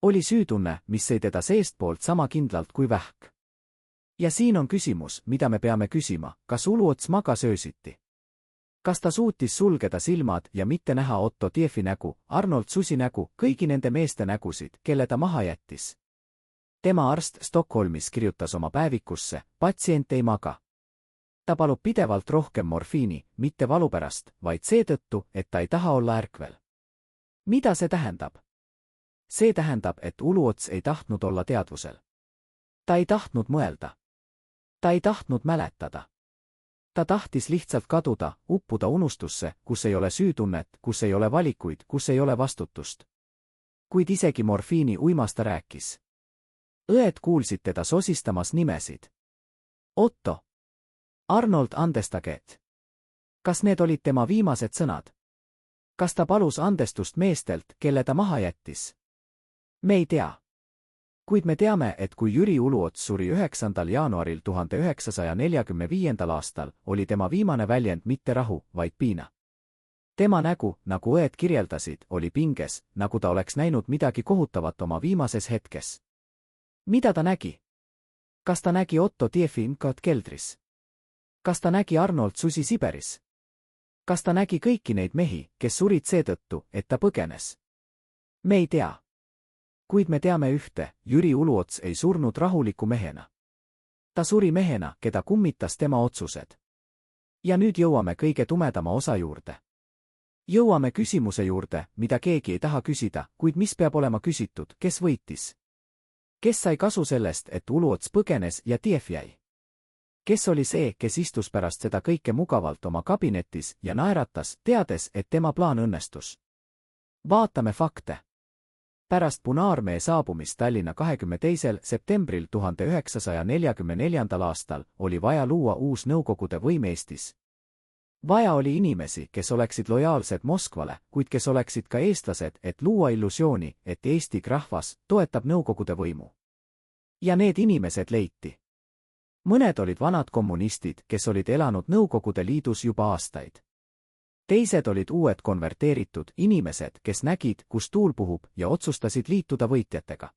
Oli süütunne, mis sõi teda seestpoolt sama kindlalt kui vähk. Ja siin on küsimus, mida me peame küsima, kas Uluots magas öösiti? Kas ta suutis sulgeda silmad ja mitte näha Otto Tiefi nägu, Arnold Susi nägu, kõigi nende meeste nägusid, kelle ta maha jättis? Tema arst Stockholmis kirjutas oma päevikusse, patsient ei maga. Ta palub pidevalt rohkem morfiini, mitte valu pärast, vaid seetõttu, et ta ei taha olla ärkvel. Mida see tähendab? See tähendab, et Uluots ei tahtnud olla teadvusel. Ta ei tahtnud mõelda. Ta ei tahtnud mäletada. Ta tahtis lihtsalt kaduda, uppuda unustusse, kus ei ole süütunnet, kus ei ole valikuid, kus ei ole vastutust. Kuid isegi morfiini uimas ta rääkis. Õed kuulsid teda sosistamas nimesid. Otto. Arnold, andestage. Kas need olid tema viimased sõnad? Kas ta palus andestust meestelt, kelle ta maha jättis? Me ei tea. Kuid me teame, et kui Jüri Uluots suri 9. jaanuaril 1945. aastal, oli tema viimane väljend mitte rahu, vaid piina. Tema nägu, nagu õed kirjeldasid, oli pinges, nagu ta oleks näinud midagi kohutavat oma viimases hetkes. Mida ta nägi? Kas ta nägi Otto Tiefi imkot keldris? Kas ta nägi Arnold Susi Siberis? Kas ta nägi kõiki neid mehi, kes surid seetõttu, et ta põgenes? Me ei tea. Kuid me teame ühte, Jüri Uluots ei surnud rahuliku mehena. Ta suri mehena, keda kummitas tema otsused. Ja nüüd jõuame kõige tumedama osa juurde. Jõuame küsimuse juurde, mida keegi ei taha küsida, kuid mis peab olema küsitud, kes võitis? Kes sai kasu sellest, et Uluots põgenes ja Tief jäi? Kes oli see, kes istus pärast seda kõike mugavalt oma kabinetis ja naeratas, teades, et tema plaan õnnestus? Vaatame fakte. Pärast Punaarmee saabumist Tallinna 22. septembril 1944. aastal oli vaja luua uus Nõukogude võim Eestis. Vaja oli inimesi, kes oleksid lojaalsed Moskvale, kuid kes oleksid ka eestlased, et luua illusiooni, et Eesti rahvas toetab Nõukogude võimu. Ja need inimesed leiti. Mõned olid vanad kommunistid, kes olid elanud Nõukogude Liidus juba aastaid. Teised olid uued konverteeritud inimesed, kes nägid, kus tuul puhub ja otsustasid liituda võitjatega.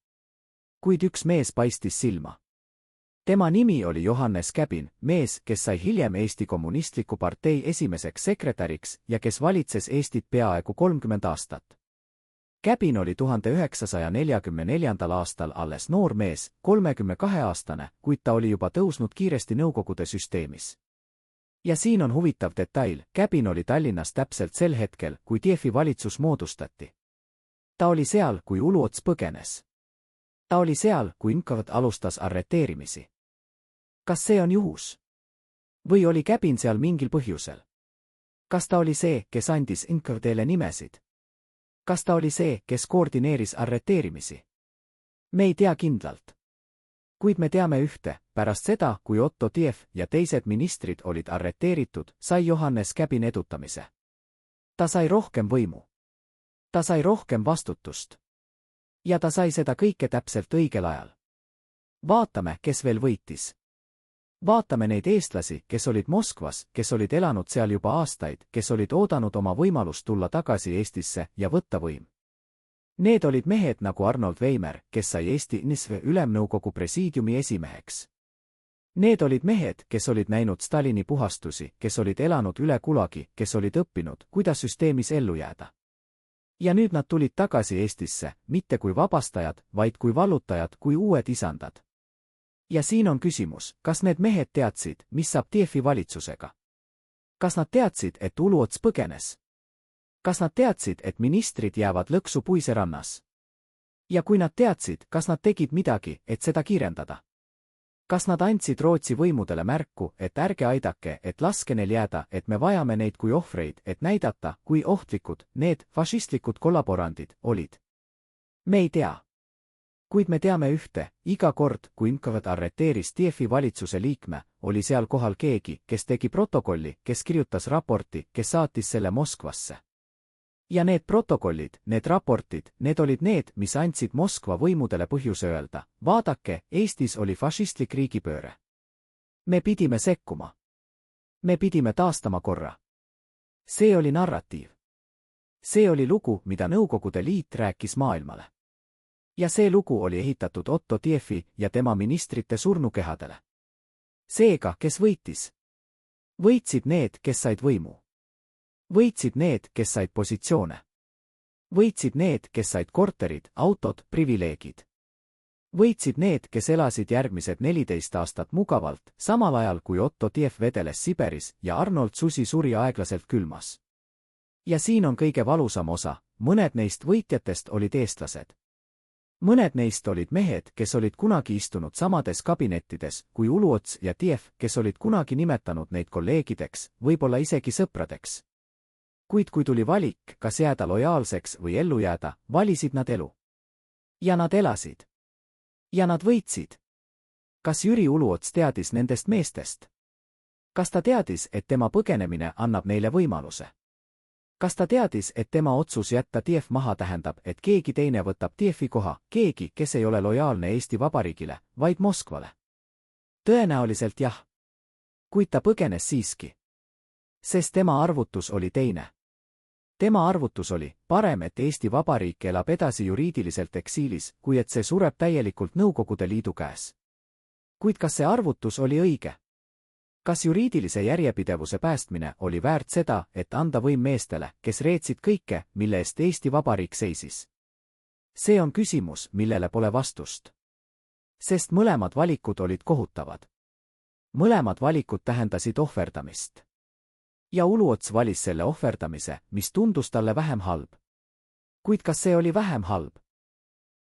Kuid üks mees paistis silma. Tema nimi oli Johannes Käbin, mees, kes sai hiljem Eesti Kommunistliku Partei esimeseks sekretäriks ja kes valitses Eestit peaaegu 30 aastat. Käbin oli 1944. aastal alles noor mees, 32-aastane, kuid ta oli juba tõusnud kiiresti Nõukogude süsteemis. Ja siin on huvitav detail, Käbin oli Tallinnas täpselt sel hetkel, kui Tiefi valitsus moodustati. Ta oli seal, kui Uluots põgenes. Ta oli seal, kui Inkavad alustas arreteerimisi. Kas see on juhus? Või oli Käbin seal mingil põhjusel? Kas ta oli see, kes andis Inkavdele nimesid? Kas ta oli see, kes koordineeris arreteerimisi? Me ei tea kindlalt. Kuid me teame ühte, pärast seda, kui Otto Tief ja teised ministrid olid arreteeritud, sai Johannes Käbin edutamise. Ta sai rohkem võimu. Ta sai rohkem vastutust. Ja ta sai seda kõike täpselt õigel ajal. Vaatame, kes veel võitis. Vaatame neid eestlasi, kes olid Moskvas, kes olid elanud seal juba aastaid, kes olid oodanud oma võimalust tulla tagasi Eestisse ja võtta võim. Need olid mehed nagu Arnold Veimer, kes sai Eesti NSV Ülemnõukogu presiidiumi esimeheks. Need olid mehed, kes olid näinud Stalini puhastusi, kes olid elanud üle kulagi, kes olid õppinud, kuidas süsteemis ellu jääda. Ja nüüd nad tulid tagasi Eestisse, mitte kui vabastajad, vaid kui vallutajad, kui uued isandad. Ja siin on küsimus, kas need mehed teadsid, mis saab Tiefi valitsusega? Kas nad teadsid, et Uluots põgenes? Kas nad teadsid, et ministrid jäävad lõksu puiserannas? Ja kui nad teadsid, kas nad tegid midagi, et seda kiirendada? Kas nad andsid Rootsi võimudele märku, et ärge aidake, et laske neil jääda, et me vajame neid kui ohvreid, et näidata, kui ohtlikud need fašistlikud kollaborandid olid? Me ei tea. Kuid me teame ühte, iga kord, kui NKVD arreteeris TIEFi valitsuse liikme, oli seal kohal keegi, kes tegi protokolli, kes kirjutas raporti, kes saatis selle Moskvasse. Ja need protokollid, need raportid, need olid need, mis andsid Moskva võimudele põhjuse öelda, vaadake, Eestis oli fašistlik riigipööre. Me pidime sekkuma. Me pidime taastama korra. See oli narratiiv. See oli lugu, mida Nõukogude Liit rääkis maailmale. Ja see lugu oli ehitatud Otto Tiefi ja tema ministrite surnukehadele. Seega, kes võitis? Võitsid need, kes said võimu. Võitsid need, kes said positsioone. Võitsid need, kes said korterid, autod, privileegid. Võitsid need, kes elasid järgmised 14 aastat mugavalt, samal ajal kui Otto Tief vedeles Siberis ja Arnold Susi suri aeglaselt külmas. Ja siin on kõige valusam osa, mõned neist võitjatest olid eestlased. Mõned neist olid mehed, kes olid kunagi istunud samades kabinettides kui Uluots ja Tief, kes olid kunagi nimetanud neid kolleegideks, võib-olla isegi sõpradeks. Kuid kui tuli valik, kas jääda lojaalseks või ellu jääda, valisid nad elu. Ja nad elasid. Ja nad võitsid. Kas Jüri Uluots teadis nendest meestest? Kas ta teadis, et tema põgenemine annab neile võimaluse? Kas ta teadis, et tema otsus jätta Tief maha tähendab, et keegi teine võtab Tiefi koha, keegi, kes ei ole lojaalne Eesti Vabariigile, vaid Moskvale? Tõenäoliselt jah. Kuid ta põgenes siiski. Sest tema arvutus oli teine. Tema arvutus oli, parem, et Eesti Vabariik elab edasi juriidiliselt eksiilis, kui et see sureb täielikult Nõukogude Liidu käes. Kuid kas see arvutus oli õige? Kas juriidilise järjepidevuse päästmine oli väärt seda, et anda võim meestele, kes reetsid kõike, mille eest Eesti Vabariik seisis? See on küsimus, millele pole vastust. Sest mõlemad valikud olid kohutavad. Mõlemad valikud tähendasid ohverdamist. Ja Uluots valis selle ohverdamise, mis tundus talle vähem halb. Kuid kas see oli vähem halb?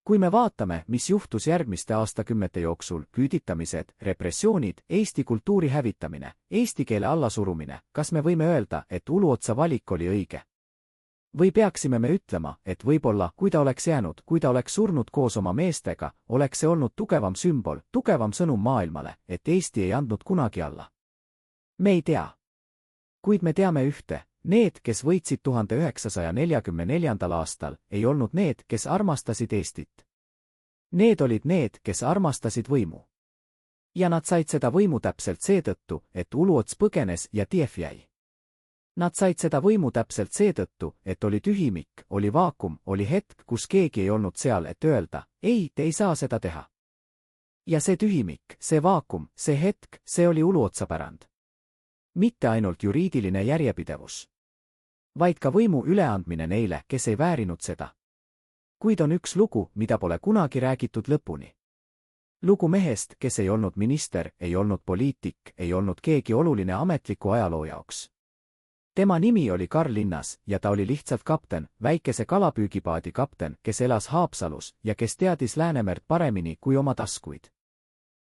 Kui me vaatame, mis juhtus järgmiste aastakümnete jooksul, küüditamised, repressioonid, eesti kultuuri hävitamine, eesti keele allasurumine, kas me võime öelda, et Uluotsa valik oli õige? Või peaksime me ütlema, et võib-olla, kui ta oleks jäänud, kui ta oleks surnud koos oma meestega, oleks see olnud tugevam sümbol, tugevam sõnum maailmale, et Eesti ei andnud kunagi alla? Me ei tea. Kuid me teame ühte, need, kes võitsid 1944. aastal, ei olnud need, kes armastasid Eestit. Need olid need, kes armastasid võimu. Ja nad said seda võimu täpselt seetõttu, et Uluots põgenes ja Tief jäi. Nad said seda võimu täpselt seetõttu, et oli tühimik, oli vaakum, oli hetk, kus keegi ei olnud seal, et öelda, ei, te ei saa seda teha. Ja see tühimik, see vaakum, see hetk, see oli Uluotsa pärand. Mitte ainult juriidiline järjepidevus, vaid ka võimu üleandmine neile, kes ei väärinud seda. Kuid on üks lugu, mida pole kunagi räägitud lõpuni. Lugu mehest, kes ei olnud minister, ei olnud poliitik, ei olnud keegi oluline ametliku ajaloo jaoks. Tema nimi oli Karl Linnas ja ta oli lihtsalt kapten, väikese kalapüügipaadi kapten, kes elas Haapsalus ja kes teadis Läänemerd paremini kui oma taskuid.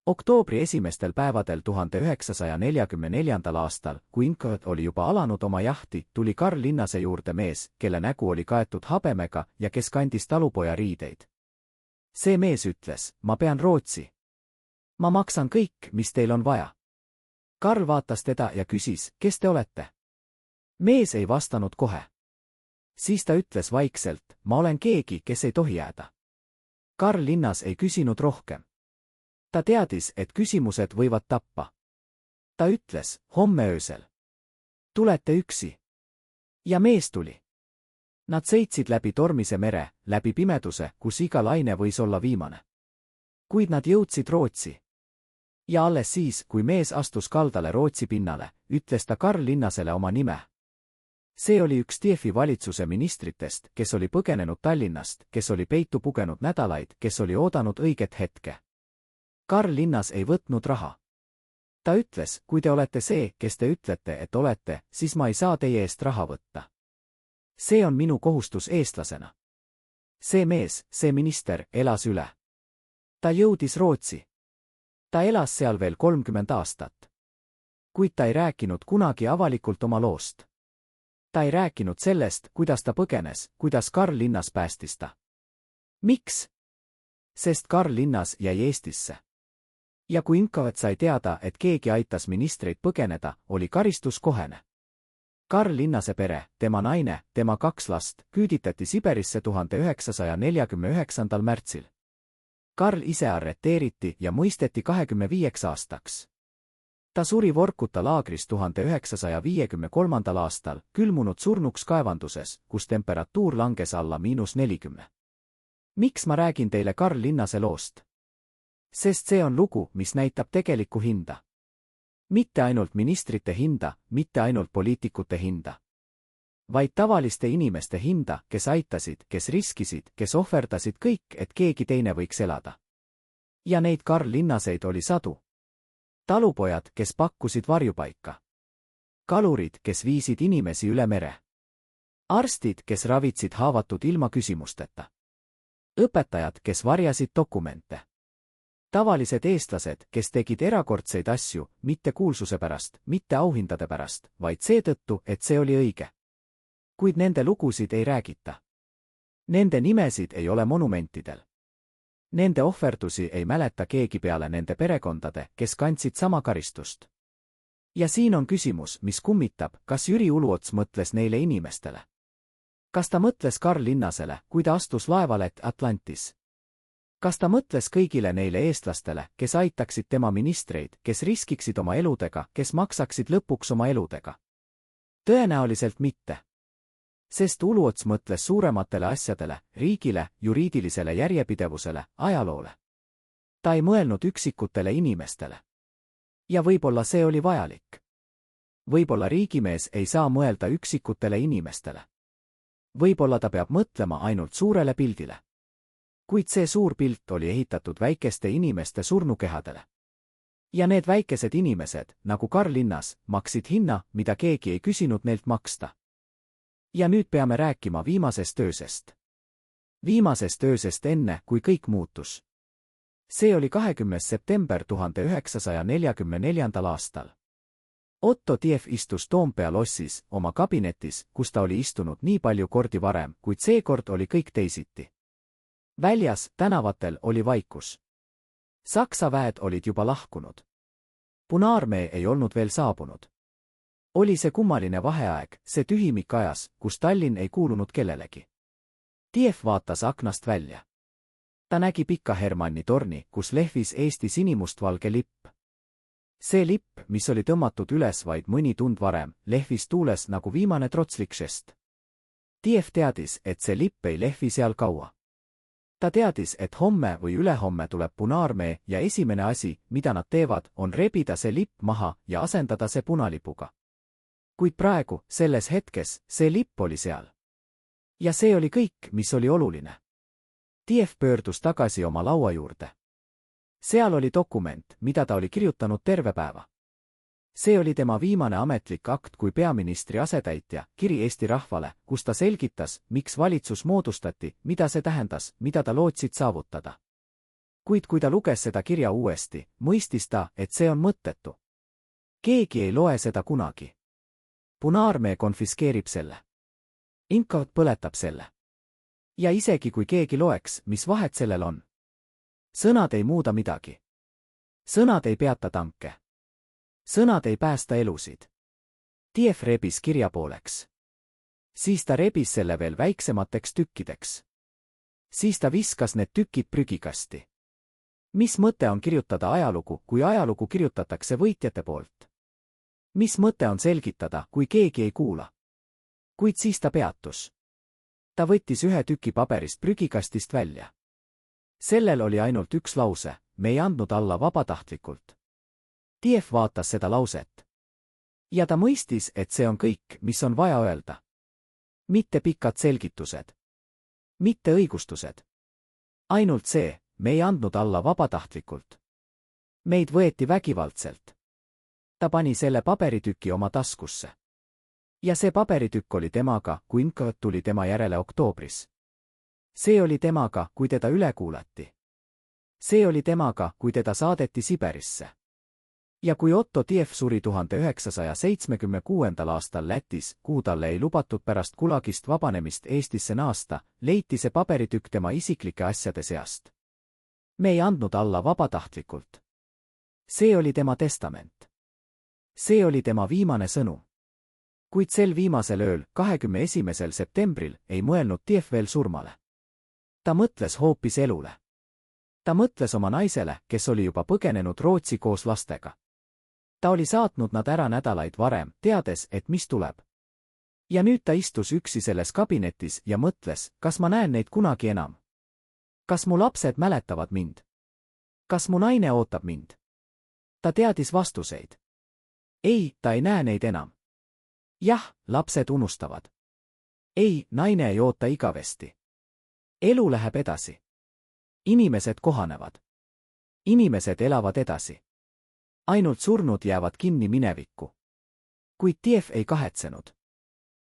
Oktoobri esimestel päevadel 1944. aastal, kui NKVD oli juba alanud oma jahti, tuli Karl Linnase juurde mees, kelle nägu oli kaetud habemega ja kes kandis talupoja riideid. See mees ütles, ma pean Rootsi. Ma maksan kõik, mis teil on vaja. Karl vaatas teda ja küsis, kes te olete? Mees ei vastanud kohe. Siis ta ütles vaikselt, ma olen keegi, kes ei tohi jääda. Karl Linnas ei küsinud rohkem. Ta teadis, et küsimused võivad tappa. Ta ütles, homme öösel. Tulete üksi. Ja mees tuli. Nad sõitsid läbi tormise mere, läbi pimeduse, kus iga laine võis olla viimane. Kuid nad jõudsid Rootsi. Ja alles siis, kui mees astus kaldale Rootsi pinnale, ütles ta Karl Linnasele oma nime. See oli üks Tiefi valitsuse ministritest, kes oli põgenenud Tallinnast, kes oli peitu pugenud nädalaid, kes oli oodanud õiget hetke. Karl Linnas ei võtnud raha. ta ütles, kui te olete see, kes te ütlete, et olete, siis ma ei saa teie eest raha võtta. See on minu kohustus eestlasena. See mees, see minister, elas üle. Ta jõudis Rootsi. Ta elas seal veel 30 aastat. Kuid ta ei rääkinud kunagi avalikult oma loost. Ta ei rääkinud sellest, kuidas ta põgenes, kuidas Karl Linnas päästis ta. Miks? Sest Karl Linnas jäi Eestisse. Ja kui Inkavet sai teada, et keegi aitas ministreid põgeneda, oli karistus kohene. Karl Linnase pere, tema naine, tema 2 last, küüditati Siberisse 1949. märtsil. Karl ise arreteeriti ja mõisteti 25 aastaks. Ta suri Vorkuta laagris 1953. aastal, külmunud surnuks kaevanduses, kus temperatuur langes alla –40. Miks ma räägin teile Karl Linnase loost? Sest see on lugu, mis näitab tegelikku hinda. Mitte ainult ministrite hinda, mitte ainult poliitikute hinda. Vaid tavaliste inimeste hinda, kes aitasid, kes riskisid, kes ohverdasid kõik, et keegi teine võiks elada. Ja neid Karl Linnaseid oli sadu. Talupojad, kes pakkusid varjupaika. Kalurid, kes viisid inimesi üle mere. Arstid, kes ravitsid haavatud ilma küsimusteta. Õpetajad, kes varjasid dokumente. Tavalised eestlased, kes tegid erakordseid asju, mitte kuulsuse pärast, mitte auhindade pärast, vaid seetõttu, et see oli õige. Kuid nende lugusid ei räägita. Nende nimesid ei ole monumentidel. Nende ohverdusi ei mäleta keegi peale nende perekondade, kes kandsid sama karistust. Ja siin on küsimus, mis kummitab, kas Jüri Uluots mõtles neile inimestele. Kas ta mõtles Karl Linnasele, kui ta astus laevale Atlantis? Kas ta mõtles kõigile neile eestlastele, kes aitaksid tema ministreid, kes riskiksid oma eludega, kes maksaksid lõpuks oma eludega? Tõenäoliselt mitte. Sest Uluots mõtles suurematele asjadele, riigile, juriidilisele järjepidevusele, ajaloole. Ta ei mõelnud üksikutele inimestele. Ja võib-olla see oli vajalik. Võib-olla riigimees ei saa mõelda üksikutele inimestele. Võib-olla ta peab mõtlema ainult suurele pildile. Kuid see suur pilt oli ehitatud väikeste inimeste surnukehadele. Ja need väikesed inimesed, nagu Karl Linnas, maksid hinna, mida keegi ei küsinud neilt maksta. Ja nüüd peame rääkima viimasest öösest. Viimasest öösest enne, kui kõik muutus. See oli 20. september 1944. aastal. Otto Tief istus Toompea lossis, oma kabinetis, kus ta oli istunud nii palju kordi varem, kuid seekord oli kõik teisiti. Väljas, tänavatel oli vaikus. Saksa väed olid juba lahkunud. Punaarmee ei olnud veel saabunud. Oli see kummaline vaheaeg, see tühimik ajas, kus Tallinn ei kuulunud kellelegi. Tief vaatas aknast välja. Ta nägi Pika Hermanni torni, kus lehvis Eesti sinimustvalge lipp. See lipp, mis oli tõmmatud üles vaid mõni tund varem, lehvis tuules nagu viimane trotslik žest. Tief teadis, et see lipp ei lehvi seal kaua. Ta teadis, et homme või ülehomme tuleb Punaarmee ja esimene asi, mida nad teevad, on rebida see lipp maha ja asendada see punalipuga. Kuid praegu, selles hetkes, see lipp oli seal. Ja see oli kõik, mis oli oluline. Tief pöördus tagasi oma laua juurde. Seal oli dokument, mida ta oli kirjutanud terve päeva. See oli tema viimane ametlik akt kui peaministri asetäitja, kiri Eesti rahvale, kus ta selgitas, miks valitsus moodustati, mida see tähendas, mida ta lootsid saavutada. Kuid kui ta luges seda kirja uuesti, mõistis ta, et see on mõttetu. Keegi ei loe seda kunagi. Punaarmee konfiskeerib selle. Inkaut põletab selle. Ja isegi kui keegi loeks, mis vahet sellel on. Sõnad ei muuda midagi. Sõnad ei peata tanke. Sõnad ei päästa elusid. Tief rebis kirja pooleks. Siis ta rebis selle veel väiksemateks tükkideks. Siis ta viskas need tükid prügikasti. Mis mõte on kirjutada ajalugu, kui ajalugu kirjutatakse võitjate poolt? Mis mõte on selgitada, kui keegi ei kuula? Kuid siis ta peatus. Ta võttis ühe tüki paberist prügikastist välja. Sellel oli ainult üks lause, me ei andnud alla vabatahtlikult. Tief vaatas seda lauset. Ja ta mõistis, et see on kõik, mis on vaja öelda. Mitte pikad selgitused. Mitte õigustused. Ainult see, me ei andnud alla vabatahtlikult. Meid võeti vägivaldselt. Ta pani selle paberitüki oma taskusse. Ja see paberitükk oli temaga, kui Inkõt tuli tema järele oktoobris. See oli temaga, kui teda üle kuulati. See oli temaga, kui teda saadeti Siberisse. Ja kui Otto Tief suri 1976. aastal Lätis, kuhu talle ei lubatud pärast Gulagist vabanemist Eestisse naasta, leiti see paberitükk tema isiklike asjade seast. Me ei andnud alla vabatahtlikult. See oli tema testament. See oli tema viimane sõnum. Kuid sel viimasel ööl, 21. septembril, ei mõelnud Tief veel surmale. Ta mõtles hoopis elule. Ta mõtles oma naisele, kes oli juba põgenenud Rootsi koos lastega. Ta oli saatnud nad ära nädalaid varem, teades, et mis tuleb. Ja nüüd ta istus üksi selles kabinetis ja mõtles, kas ma näen neid kunagi enam. Kas mu lapsed mäletavad mind? Kas mu naine ootab mind? Ta teadis vastuseid. Ei, ta ei näe neid enam. Jah, lapsed unustavad. Ei, naine ei oota igavesti. Elu läheb edasi. Inimesed kohanevad. Inimesed elavad edasi. Ainult surnud jäävad kinni minevikku. Kuid Tief ei kahetsenud.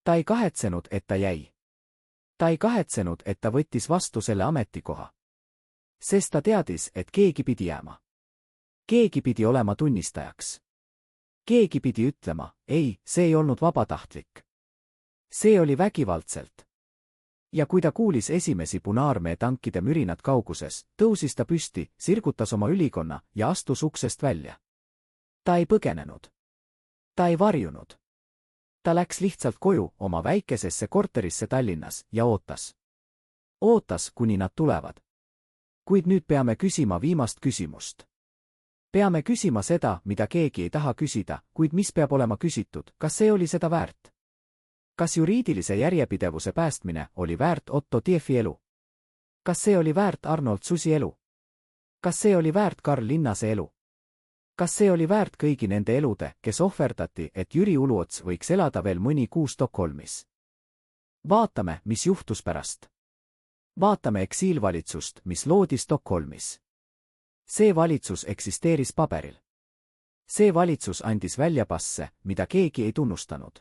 Ta ei kahetsenud, et ta jäi. Ta ei kahetsenud, et ta võttis vastu selle ametikoha. Sest ta teadis, et keegi pidi jääma. Keegi pidi olema tunnistajaks. Keegi pidi ütlema, ei, see ei olnud vabatahtlik. See oli vägivaldselt. Ja kui ta kuulis esimesi Punaarmee tankide mürinad kauguses, tõusis ta püsti, sirgutas oma ülikonna ja astus uksest välja. Ta ei põgenenud. Ta ei varjunud. Ta läks lihtsalt koju oma väikesesse korterisse Tallinnas ja ootas. Ootas, kuni nad tulevad. Kuid nüüd peame küsima viimast küsimust. Peame küsima seda, mida keegi ei taha küsida, kuid mis peab olema küsitud, kas see oli seda väärt? Kas juriidilise järjepidevuse päästmine oli väärt Otto Tiefi elu? Kas see oli väärt Arnold Susi elu? Kas see oli väärt Karl Linnase elu? Kas see oli väärt kõigi nende elude, kes ohverdati, et Jüri Uluots võiks elada veel mõni kuu Stockholmis? Vaatame, mis juhtus pärast. Vaatame eksiilvalitsust, mis loodi Stockholmis. See valitsus eksisteeris paberil. See valitsus andis välja passe, mida keegi ei tunnustanud.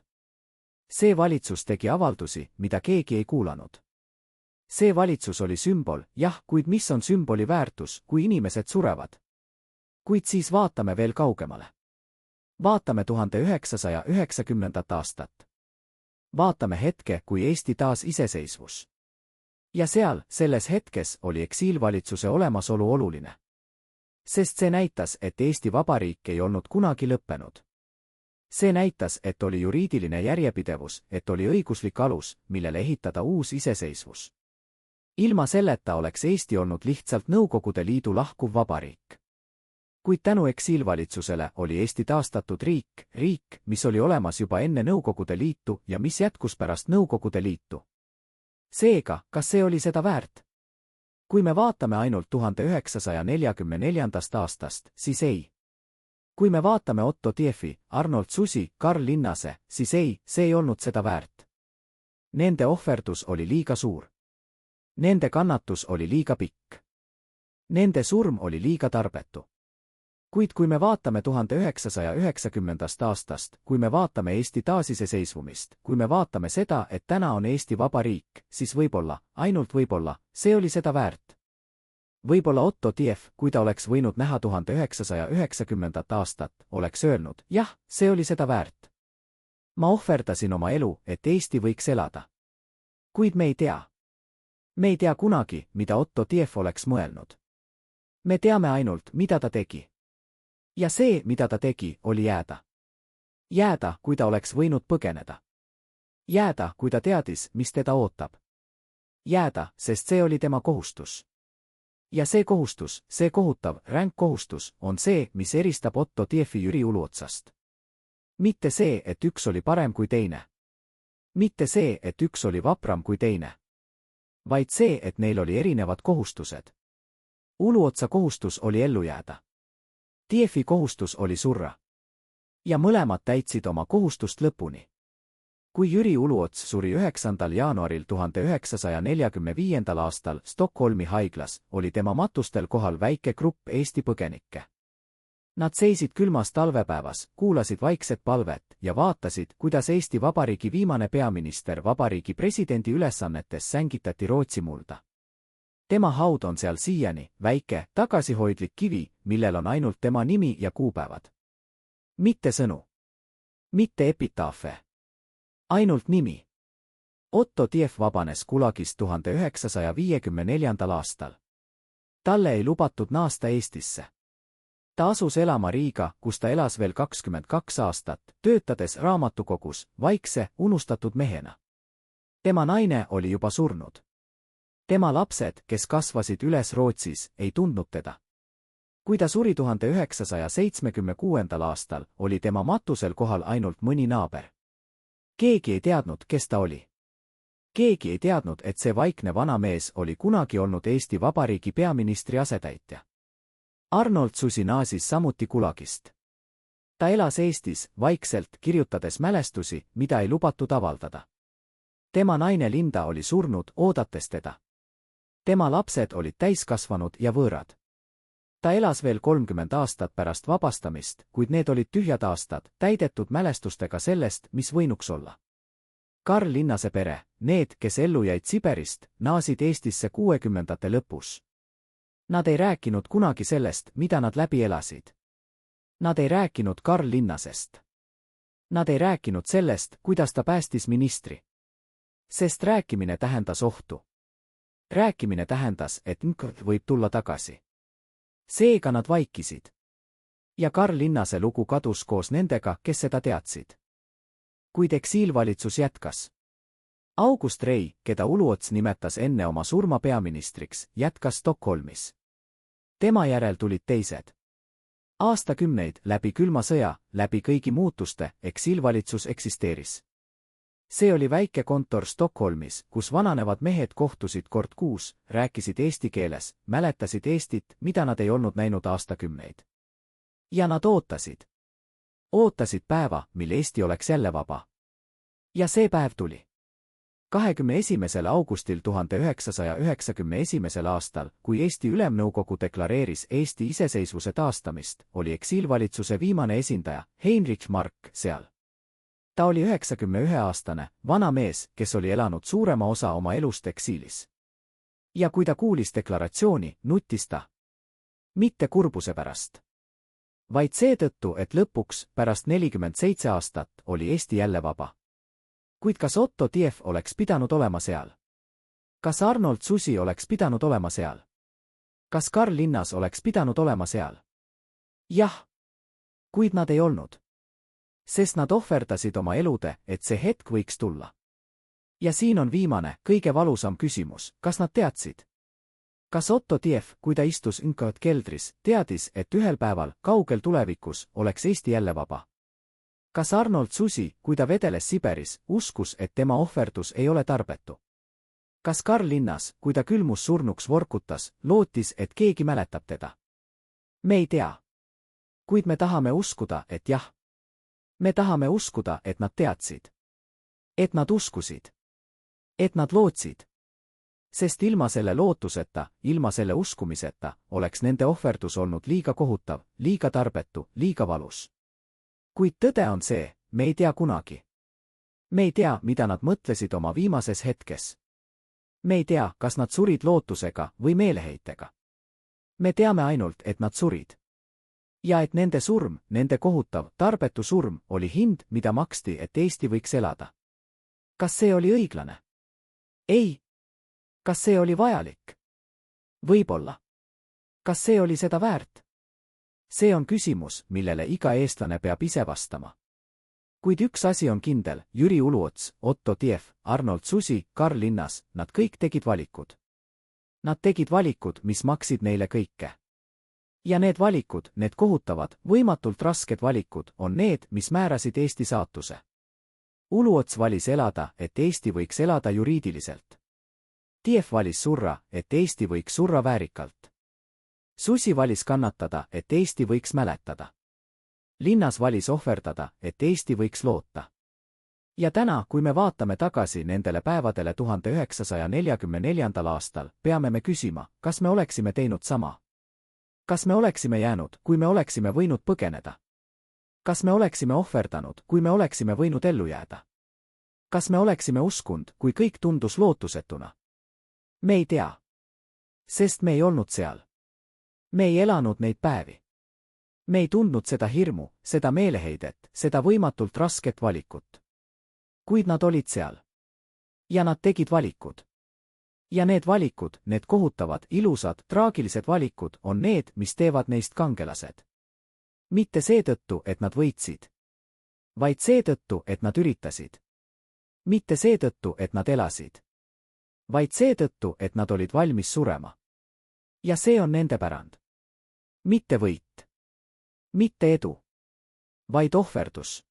See valitsus tegi avaldusi, mida keegi ei kuulanud. See valitsus oli sümbol, jah, kuid mis on sümboli väärtus, kui inimesed surevad? Kuid siis vaatame veel kaugemale. Vaatame 1990. aastat. Vaatame hetke, kui Eesti taas iseseisvus. Ja seal, selles hetkes, oli eksiilvalitsuse olemasolu oluline. Sest see näitas, et Eesti Vabariik ei olnud kunagi lõppenud. See näitas, et oli juriidiline järjepidevus, et oli õiguslik alus, millele ehitada uus iseseisvus. Ilma selleta oleks Eesti olnud lihtsalt Nõukogude Liidu lahkuv vabariik. Kuid tänu eksiilvalitsusele oli Eesti taastatud riik, mis oli olemas juba enne Nõukogude Liitu ja mis jätkus pärast Nõukogude Liitu. Seega, kas see oli seda väärt? Kui me vaatame ainult 1944. aastast, siis ei. Kui me vaatame Otto Tiefi, Arnold Susi, Karl Linnase, siis ei, see ei olnud seda väärt. Nende ohverdus oli liiga suur. Nende kannatus oli liiga pikk. Nende surm oli liiga tarbetu. Kuid kui me vaatame 1990. aastast, kui me vaatame Eesti taasiseseisvumist, kui me vaatame seda, et täna on Eesti Vabariik, siis võib-olla, ainult võib-olla, see oli seda väärt. Võib-olla Otto Tief, kui ta oleks võinud näha 1990. aastat, oleks öelnud, jah, see oli seda väärt. Ma ohverdasin oma elu, et Eesti võiks elada. Kuid me ei tea. Me ei tea kunagi, mida Otto Tief oleks mõelnud. Me teame ainult, mida ta tegi. Ja see, mida ta tegi, oli jääda. Jääda, kui ta oleks võinud põgeneda. Jääda, kui ta teadis, mis teda ootab. Jääda, sest see oli tema kohustus. Ja see kohustus, see kohutav, ränk kohustus, on see, mis eristab Otto Tiefi Jüri Uluotsast. Mitte see, et üks oli parem kui teine. Mitte see, et üks oli vapram kui teine. Vaid see, et neil oli erinevad kohustused. Uluotsa kohustus oli ellu jääda. Tiefi kohustus oli surra. Ja mõlemad täitsid oma kohustust lõpuni. Kui Jüri Uluots suri 9. jaanuaril 1945. aastal Stockholmi haiglas, oli tema matustel kohal väike grupp Eesti põgenikke. Nad seisid külmas talvepäevas, kuulasid vaikset palvet ja vaatasid, kuidas Eesti Vabariigi viimane peaminister vabariigi presidendi ülesannetes sängitati Rootsi mulda. Tema haud on seal siiani, väike, tagasihoidlik kivi, millel on ainult tema nimi ja kuupäevad. Mitte sõnu. Mitte epitaafe. Ainult nimi. Otto Tief vabanes Gulagist 1954. aastal. Talle ei lubatud naasta Eestisse. Ta asus elama Riiga, kus ta elas veel 22 aastat, töötades raamatukogus, vaikse, unustatud mehena. Tema naine oli juba surnud. Tema lapsed, kes kasvasid üles Rootsis, ei tundnud teda. Kui ta suri 1976. aastal, oli tema matusel kohal ainult mõni naaber. Keegi ei teadnud, kes ta oli. Keegi ei teadnud, et see vaikne vanamees oli kunagi olnud Eesti Vabariigi peaministri asetäitja. Arnold Susi naasis samuti Gulagist. Ta elas Eestis, vaikselt, kirjutades mälestusi, mida ei lubatud avaldada. Tema naine Linda oli surnud, oodates teda. Tema lapsed olid täiskasvanud ja võõrad. Ta elas veel 30 aastat pärast vabastamist, kuid need olid tühjad aastad, täidetud mälestustega sellest, mis võinuks olla. Karl Linnase pere, need, kes ellu jäid Siberist, naasid Eestisse 60ndate lõpus. Nad ei rääkinud kunagi sellest, mida nad läbi elasid. Nad ei rääkinud Karl Linnasest. Nad ei rääkinud sellest, kuidas ta päästis ministri. Sest rääkimine tähendas ohtu. Rääkimine tähendas, et NKVD võib tulla tagasi. Seega nad vaikisid. Ja Karl Linnase lugu kadus koos nendega, kes seda teadsid. Kuid eksiilvalitsus jätkas. August Rei, keda Uluots nimetas enne oma surma peaministriks, jätkas Stockholmis. Tema järel tulid teised. Aastakümneid, läbi külma sõja, läbi kõigi muutuste, eksiilvalitsus eksisteeris. See oli väike kontor Stockholmis, kus vananevad mehed kohtusid kord kuus, rääkisid eesti keeles, mäletasid Eestit, mida nad ei olnud näinud aastakümneid. Ja nad ootasid. Ootasid päeva, mil Eesti oleks jälle vaba. Ja see päev tuli. 21. augustil 1991. aastal, kui Eesti Ülemnõukogu deklareeris Eesti iseseisvuse taastamist, oli eksiilvalitsuse viimane esindaja, Heinrich Mark, seal. Ta oli 91-aastane, vana mees, kes oli elanud suurema osa oma elust eksiilis. Ja kui ta kuulis deklaratsiooni, nuttis ta. Mitte kurbuse pärast. Vaid seetõttu, et lõpuks, pärast 47 aastat, oli Eesti jälle vaba. Kuid kas Otto Tief oleks pidanud olema seal? Kas Arnold Susi oleks pidanud olema seal? Kas Karl Linnas oleks pidanud olema seal? Jah. Kuid nad ei olnud. Sest nad ohverdasid oma elude, et see hetk võiks tulla. Ja siin on viimane, kõige valusam küsimus, kas nad teadsid? Kas Otto Tief, kui ta istus NKVD keldris, teadis, et ühel päeval, kaugel tulevikus, oleks Eesti jälle vaba? Kas Arnold Susi, kui ta vedeles Siberis, uskus, et tema ohverdus ei ole tarbetu? Kas Karl Linnas, kui ta külmus surnuks vorkutas, lootis, et keegi mäletab teda? Me ei tea. Kuid me tahame uskuda, et jah. Me tahame uskuda, et nad teadsid. Et nad uskusid. Et nad lootsid. Sest ilma selle lootuseta, ilma selle uskumiseta, oleks nende ohverdus olnud liiga kohutav, liiga tarbetu, liiga valus. Kuid tõde on see, me ei tea kunagi. Me ei tea, mida nad mõtlesid oma viimases hetkes. Me ei tea, kas nad surid lootusega või meeleheitega. Me teame ainult, et nad surid. Ja et nende surm, nende kohutav, tarbetu surm, oli hind, mida maksti, et Eesti võiks elada. Kas see oli õiglane? Ei. Kas see oli vajalik? Võib-olla. Kas see oli seda väärt? See on küsimus, millele iga eestlane peab ise vastama. Kuid üks asi on kindel, Jüri Uluots, Otto Tief, Arnold Susi, Karl Linnas, nad kõik tegid valikud. Nad tegid valikud, mis maksid neile kõike. Ja need valikud, need kohutavad, võimatult rasked valikud, on need, mis määrasid Eesti saatuse. Uluots valis elada, et Eesti võiks elada juriidiliselt. Tief valis surra, et Eesti võiks surra väärikalt. Susi valis kannatada, et Eesti võiks mäletada. Linnas valis ohverdada, et Eesti võiks loota. Ja täna, kui me vaatame tagasi nendele päevadele 1944. aastal, peame me küsima, kas me oleksime teinud sama. kas me oleksime jäänud, kui me oleksime võinud põgeneda? Kas me oleksime ohverdanud, kui me oleksime võinud ellu jääda? Kas me oleksime uskunud, kui kõik tundus lootusetuna? Me ei tea. Sest me ei olnud seal. Me ei elanud neid päevi. Me ei tundnud seda hirmu, seda meeleheidet, seda võimatult rasket valikut. Kuid nad olid seal. Ja nad tegid valikud. Ja need valikud, need kohutavad, ilusad, traagilised valikud on need, mis teevad neist kangelased. Mitte seetõttu, et nad võitsid. Vaid seetõttu, et nad üritasid. Mitte seetõttu, et nad elasid. Vaid seetõttu, et nad olid valmis surema. Ja see on nende pärand. Mitte võit. Mitte edu. Vaid ohverdus.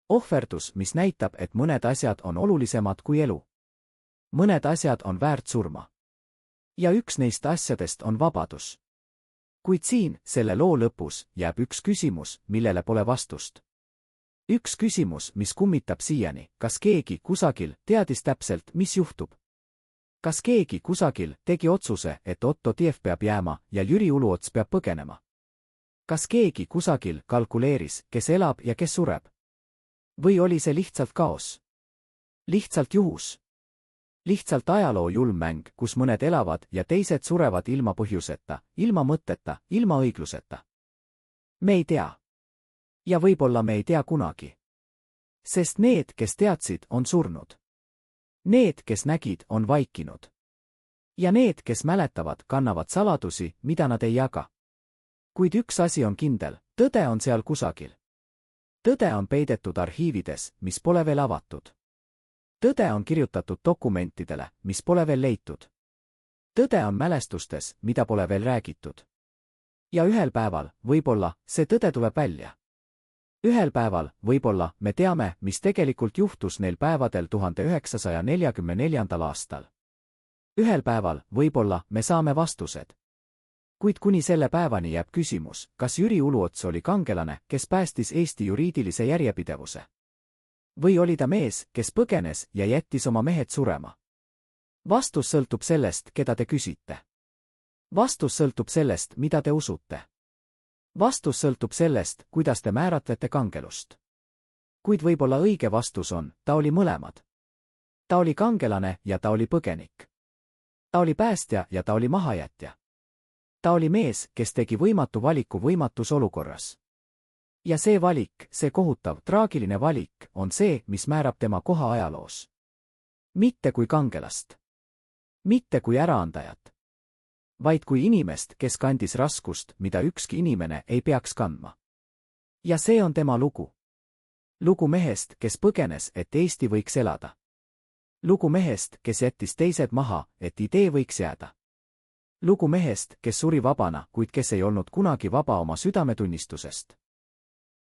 Ohverdus, mis näitab, et mõned asjad on olulisemad kui elu. Mõned asjad on väärt surma. Ja üks neist asjadest on vabadus. Kuid siin, selle loo lõpus, jääb üks küsimus, millele pole vastust. Üks küsimus, mis kummitab siiani, kas keegi kusagil teadis täpselt, mis juhtub. Kas keegi kusagil tegi otsuse, et Otto Tief peab jääma ja Jüri Uluots peab põgenema? Kas keegi kusagil kalkuleeris, kes elab ja kes sureb? Või oli see lihtsalt kaos? Lihtsalt juhus? Lihtsalt ajaloo julm mäng, kus mõned elavad ja teised surevad ilma põhjuseta, ilma mõtteta, ilma õigluseta? Me ei tea. Ja võib-olla me ei tea kunagi. Sest need, kes teadsid, on surnud. Need, kes nägid, on vaikinud. Ja need, kes mäletavad, kannavad saladusi, mida nad ei jaga. Kuid üks asi on kindel, tõde on seal kusagil. Tõde on peidetud arhiivides, mis pole veel avatud. Tõde on kirjutatud dokumentidele, mis pole veel leitud. Tõde on mälestustes, mida pole veel räägitud. Ja ühel päeval, võib-olla, see tõde tuleb välja. Ühel päeval, võib-olla, me teame, mis tegelikult juhtus neil päevadel 1944. aastal. Ühel päeval, võib-olla, me saame vastused. Kuid kuni selle päevani jääb küsimus, kas Jüri Uluots oli kangelane, kes päästis Eesti juriidilise järjepidevuse? Või oli ta mees, kes põgenes ja jättis oma mehed surema? Vastus sõltub sellest, keda te küsite. Vastus sõltub sellest, mida te usute. Vastus sõltub sellest, kuidas te määratlete kangelust. Kuid võib-olla õige vastus on, ta oli mõlemad. Ta oli kangelane ja ta oli põgenik. Ta oli päästja ja ta oli mahajätja. Ta oli mees, kes tegi võimatu valiku võimatus olukorras. Ja see valik, see kohutav, traagiline valik, on see, mis määrab tema koha ajaloos. Mitte kui kangelast. Mitte kui äraandajat. Vaid kui inimest, kes kandis raskust, mida ükski inimene ei peaks kandma. Ja see on tema lugu. Lugu mehest, kes põgenes, et Eesti võiks elada. Lugu mehest, kes jättis teised maha, et idee võiks jääda. Lugu mehest, kes suri vabana, kuid kes ei olnud kunagi vaba oma südametunnistusest.